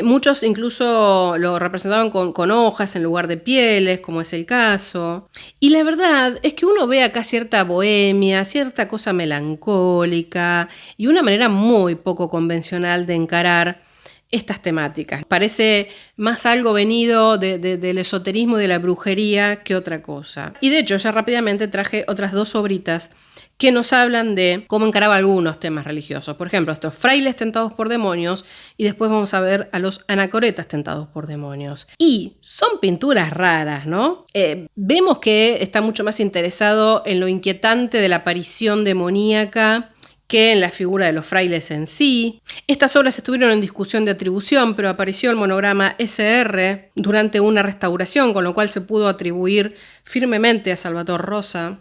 Muchos incluso lo representaban con hojas en lugar de pieles, como es el caso. Y la verdad es que uno ve acá cierta bohemia, cierta cosa melancólica y una manera muy poco convencional de encarar estas temáticas. Parece más algo venido del esoterismo y de la brujería que otra cosa. Y de hecho ya rápidamente traje otras 2 obritas que nos hablan de cómo encaraba algunos temas religiosos. Por ejemplo, estos frailes tentados por demonios, y después vamos a ver a los anacoretas tentados por demonios. Y son pinturas raras, ¿no? Vemos que está mucho más interesado en lo inquietante de la aparición demoníaca que en la figura de los frailes en sí. Estas obras estuvieron en discusión de atribución, pero apareció el monograma SR durante una restauración, con lo cual se pudo atribuir firmemente a Salvator Rosa.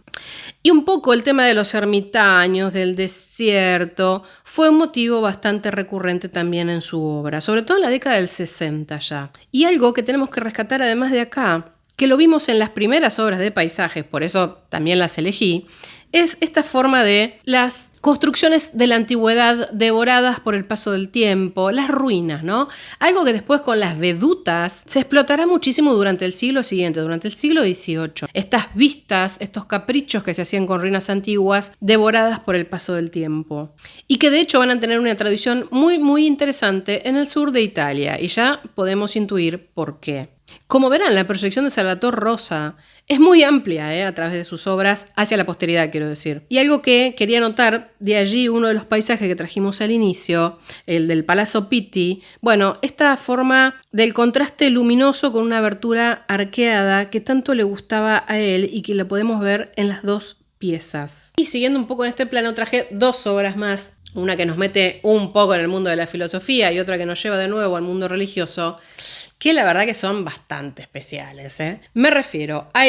Y un poco el tema de los ermitaños, del desierto, fue un motivo bastante recurrente también en su obra, sobre todo en la década del 60 ya. Y algo que tenemos que rescatar además de acá, que lo vimos en las primeras obras de paisajes, por eso también las elegí, es esta forma de las construcciones de la antigüedad devoradas por el paso del tiempo, las ruinas, ¿no? Algo que después con las vedutas se explotará muchísimo durante el siglo siguiente, durante el siglo XVIII. Estas vistas, estos caprichos que se hacían con ruinas antiguas devoradas por el paso del tiempo. Y que de hecho van a tener una tradición muy, muy interesante en el sur de Italia. Y ya podemos intuir por qué. Como verán, la proyección de Salvator Rosa es muy amplia a través de sus obras, hacia la posteridad, quiero decir. Y algo que quería notar, de allí uno de los paisajes que trajimos al inicio, el del Palazzo Pitti, bueno, esta forma del contraste luminoso con una abertura arqueada que tanto le gustaba a él y que la podemos ver en las 2 piezas. Y siguiendo un poco en este plano, traje 2 obras más, una que nos mete un poco en el mundo de la filosofía y otra que nos lleva de nuevo al mundo religioso, que la verdad que son bastante especiales, ¿eh? Me refiero a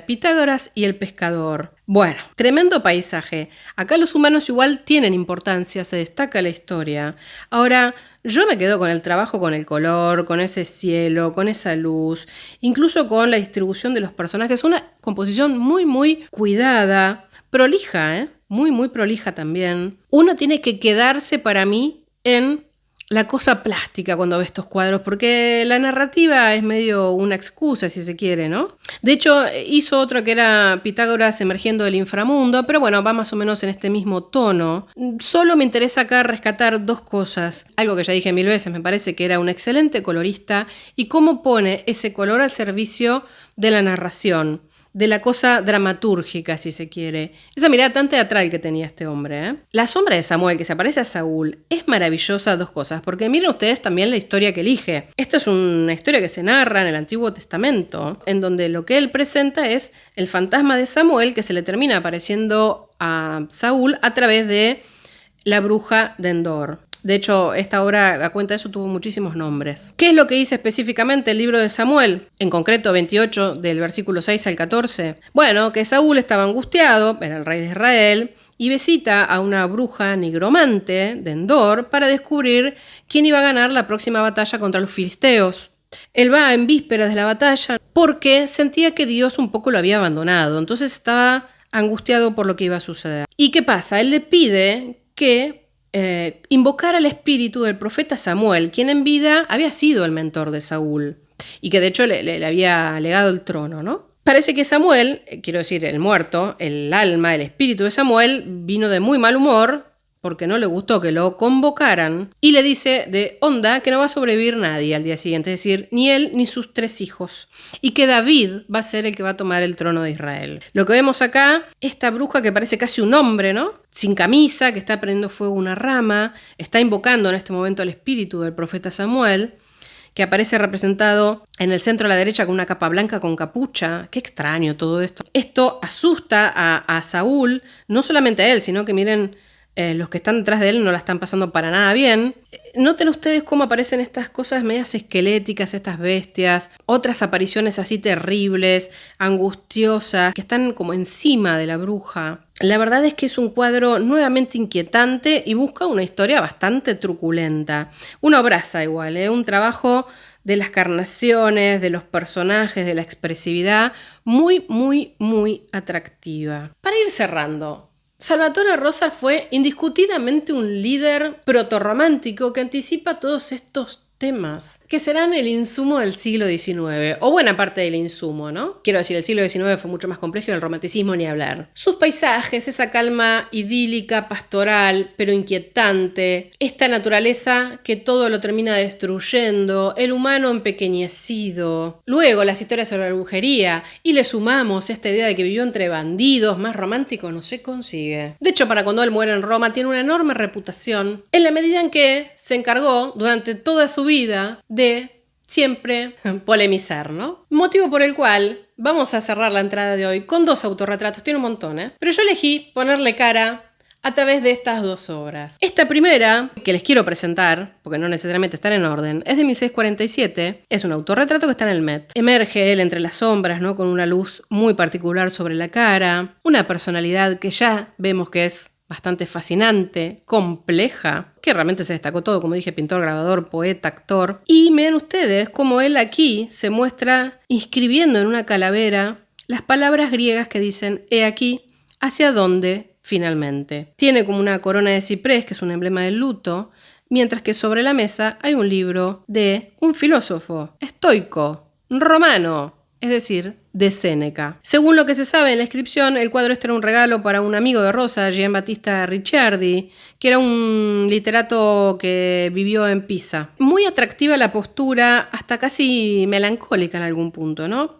Pitágoras y el pescador. Bueno, tremendo paisaje. Acá los humanos igual tienen importancia, se destaca la historia. Ahora, yo me quedo con el trabajo, con el color, con ese cielo, con esa luz, incluso con la distribución de los personajes. Una composición muy, muy cuidada, prolija, ¿eh? Muy, muy prolija también. Uno tiene que quedarse para mí en la cosa plástica cuando ve estos cuadros, porque la narrativa es medio una excusa, si se quiere, ¿no? De hecho, hizo otro que era Pitágoras emergiendo del inframundo, pero bueno, va más o menos en este mismo tono. Solo me interesa acá rescatar 2 cosas. Algo que ya dije 1000 veces, me parece que era un excelente colorista y cómo pone ese color al servicio de la narración, de la cosa dramatúrgica, si se quiere. Esa mirada tan teatral que tenía este hombre, ¿eh? La sombra de Samuel, que se aparece a Saúl, es maravillosa 2 cosas, porque miren ustedes también la historia que elige. Esta es una historia que se narra en el Antiguo Testamento, en donde lo que él presenta es el fantasma de Samuel que se le termina apareciendo a Saúl a través de la bruja de Endor. De hecho, esta obra, a cuenta de eso, tuvo muchísimos nombres. ¿Qué es lo que dice específicamente el libro de Samuel? En concreto, 28, del versículo 6 al 14. Bueno, que Saúl estaba angustiado, era el rey de Israel, y visita a una bruja nigromante de Endor para descubrir quién iba a ganar la próxima batalla contra los filisteos. Él va en vísperas de la batalla porque sentía que Dios un poco lo había abandonado, entonces estaba angustiado por lo que iba a suceder. ¿Y qué pasa? Él le pide que invocar al espíritu del profeta Samuel, quien en vida había sido el mentor de Saúl y que de hecho le había legado el trono, ¿no? Parece que Samuel, quiero decir el muerto, el alma, el espíritu de Samuel, vino de muy mal humor porque no le gustó que lo convocaran y le dice de onda que no va a sobrevivir nadie al día siguiente, es decir, ni él ni sus 3 hijos, y que David va a ser el que va a tomar el trono de Israel. Lo que vemos acá, esta bruja que parece casi un hombre, ¿no? Sin camisa, que está prendiendo fuego una rama, está invocando en este momento al espíritu del profeta Samuel, que aparece representado en el centro a la derecha con una capa blanca con capucha. Qué extraño todo esto. Esto asusta a Saúl, no solamente a él, sino que miren los que están detrás de él no la están pasando para nada bien. Noten ustedes cómo aparecen estas cosas medias esqueléticas, estas bestias, otras apariciones así terribles, angustiosas, que están como encima de la bruja. La verdad es que es un cuadro nuevamente inquietante y busca una historia bastante truculenta. Una obraza igual, un trabajo de las carnaciones, de los personajes, de la expresividad, muy, muy, muy atractiva. Para ir cerrando, Salvatore Rosa fue indiscutidamente un líder protorromántico que anticipa todos estos temas, que serán el insumo del siglo XIX, o buena parte del insumo, ¿no? Quiero decir, el siglo XIX fue mucho más complejo y el romanticismo ni hablar. Sus paisajes, esa calma idílica, pastoral, pero inquietante, esta naturaleza que todo lo termina destruyendo, el humano empequeñecido. Luego, las historias sobre la brujería, y le sumamos esta idea de que vivió entre bandidos, más romántico no se consigue. De hecho, para cuando él muere en Roma, tiene una enorme reputación, en la medida en que se encargó durante toda su vida de siempre polemizar, ¿no? Motivo por el cual vamos a cerrar la entrada de hoy con 2 autorretratos, tiene un montón, pero yo elegí ponerle cara a través de estas 2 obras. Esta primera, que les quiero presentar, porque no necesariamente están en orden, es de 1647, es un autorretrato que está en el Met. Emerge él entre las sombras, ¿no? Con una luz muy particular sobre la cara, una personalidad que ya vemos que es bastante fascinante, compleja, que realmente se destacó todo, como dije, pintor, grabador, poeta, actor. Y miren ustedes cómo él aquí se muestra inscribiendo en una calavera las palabras griegas que dicen «he aquí, hacia dónde finalmente». Tiene como una corona de ciprés, que es un emblema del luto, mientras que sobre la mesa hay un libro de un filósofo estoico, romano, es decir, de Séneca. Según lo que se sabe en la inscripción, el cuadro este era un regalo para un amigo de Rosa, Giambattista Ricciardi, que era un literato que vivió en Pisa. Muy atractiva la postura, hasta casi melancólica en algún punto, ¿no?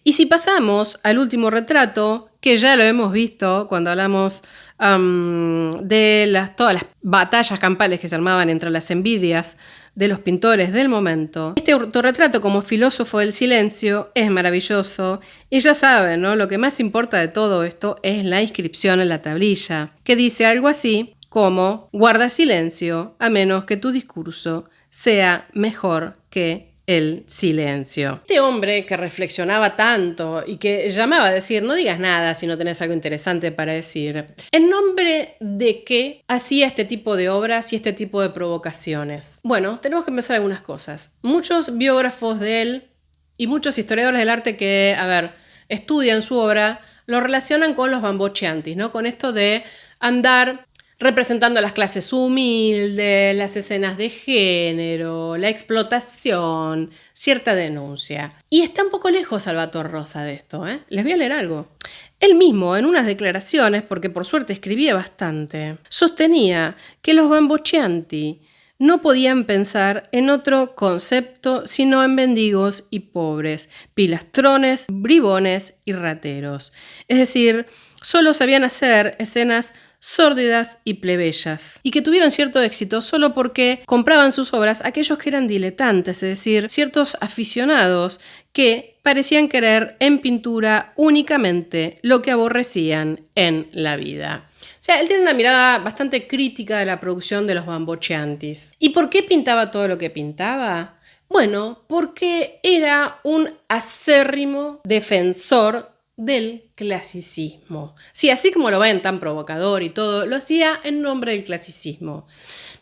Y si pasamos al último retrato, que ya lo hemos visto cuando hablamos de todas las batallas campales que se armaban entre las envidias de los pintores del momento. Este autorretrato como filósofo del silencio es maravilloso y ya saben, ¿no? Lo que más importa de todo esto es la inscripción en la tablilla, que dice algo así como «Guarda silencio a menos que tu discurso sea mejor que el silencio». Este hombre que reflexionaba tanto y que llamaba a decir no digas nada si no tenés algo interesante para decir, ¿en nombre de qué hacía este tipo de obras y este tipo de provocaciones? Bueno, tenemos que empezar algunas cosas. Muchos biógrafos de él y muchos historiadores del arte que, estudian su obra, lo relacionan con los bamboccianti, ¿no? Con esto de andar representando a las clases humildes, las escenas de género, la explotación, cierta denuncia. Y está un poco lejos Salvatore Rosa de esto, Les voy a leer algo. Él mismo, en unas declaraciones, porque por suerte escribía bastante, sostenía que los bamboccianti no podían pensar en otro concepto sino en mendigos y pobres, pilastrones, bribones y rateros. Es decir, solo sabían hacer escenas sórdidas y plebeyas, y que tuvieron cierto éxito solo porque compraban sus obras aquellos que eran diletantes, es decir, ciertos aficionados que parecían querer en pintura únicamente lo que aborrecían en la vida. O sea, él tiene una mirada bastante crítica de la producción de los bambocciantis. ¿Y por qué pintaba todo lo que pintaba? Bueno, porque era un acérrimo defensor del clasicismo. Sí, así como lo ven tan provocador y todo, lo hacía en nombre del clasicismo.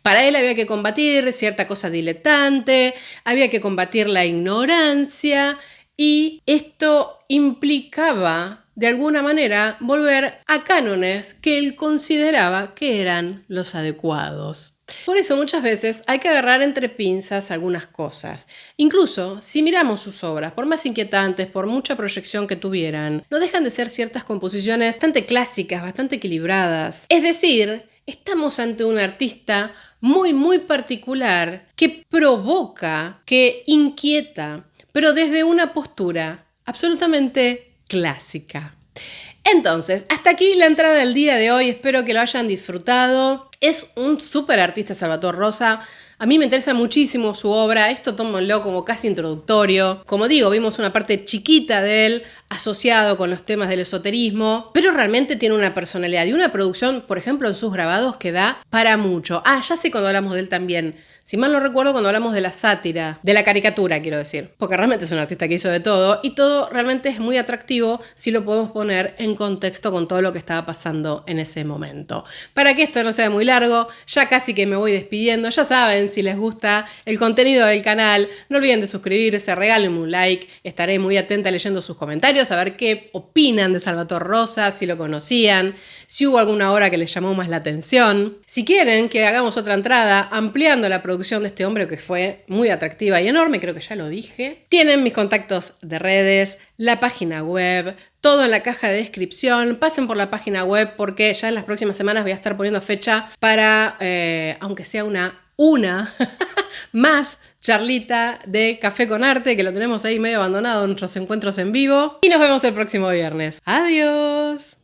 Para él había que combatir cierta cosa diletante, había que combatir la ignorancia y esto implicaba, de alguna manera, volver a cánones que él consideraba que eran los adecuados. Por eso muchas veces hay que agarrar entre pinzas algunas cosas. Incluso si miramos sus obras, por más inquietantes, por mucha proyección que tuvieran, no dejan de ser ciertas composiciones bastante clásicas, bastante equilibradas. Es decir, estamos ante un artista muy, muy particular que provoca, que inquieta, pero desde una postura absolutamente clásica. Entonces, hasta aquí la entrada del día de hoy. Espero que lo hayan disfrutado. Es un súper artista Salvatore Rosa. A mí me interesa muchísimo su obra, esto tómenlo como casi introductorio. Como digo, vimos una parte chiquita de él asociado con los temas del esoterismo, pero realmente tiene una personalidad y una producción, por ejemplo, en sus grabados que da para mucho. Ya sé cuando hablamos de él también. Si mal no recuerdo, cuando hablamos de la sátira, de la caricatura, quiero decir. Porque realmente es un artista que hizo de todo y todo realmente es muy atractivo si lo podemos poner en contexto con todo lo que estaba pasando en ese momento. Para que esto no sea muy largo, ya casi que me voy despidiendo. Ya saben, si les gusta el contenido del canal, no olviden de suscribirse, regálenme un like. Estaré muy atenta leyendo sus comentarios, a ver qué opinan de Salvatore Rosa, si lo conocían, si hubo alguna obra que les llamó más la atención. Si quieren que hagamos otra entrada ampliando la producción de este hombre que fue muy atractiva y enorme, creo que ya lo dije. Tienen mis contactos de redes, la página web, todo en la caja de descripción. Pasen por la página web porque ya en las próximas semanas voy a estar poniendo fecha para, aunque sea una más charlita de Café con Arte, que lo tenemos ahí medio abandonado en nuestros encuentros en vivo. Y nos vemos el próximo viernes. ¡Adiós!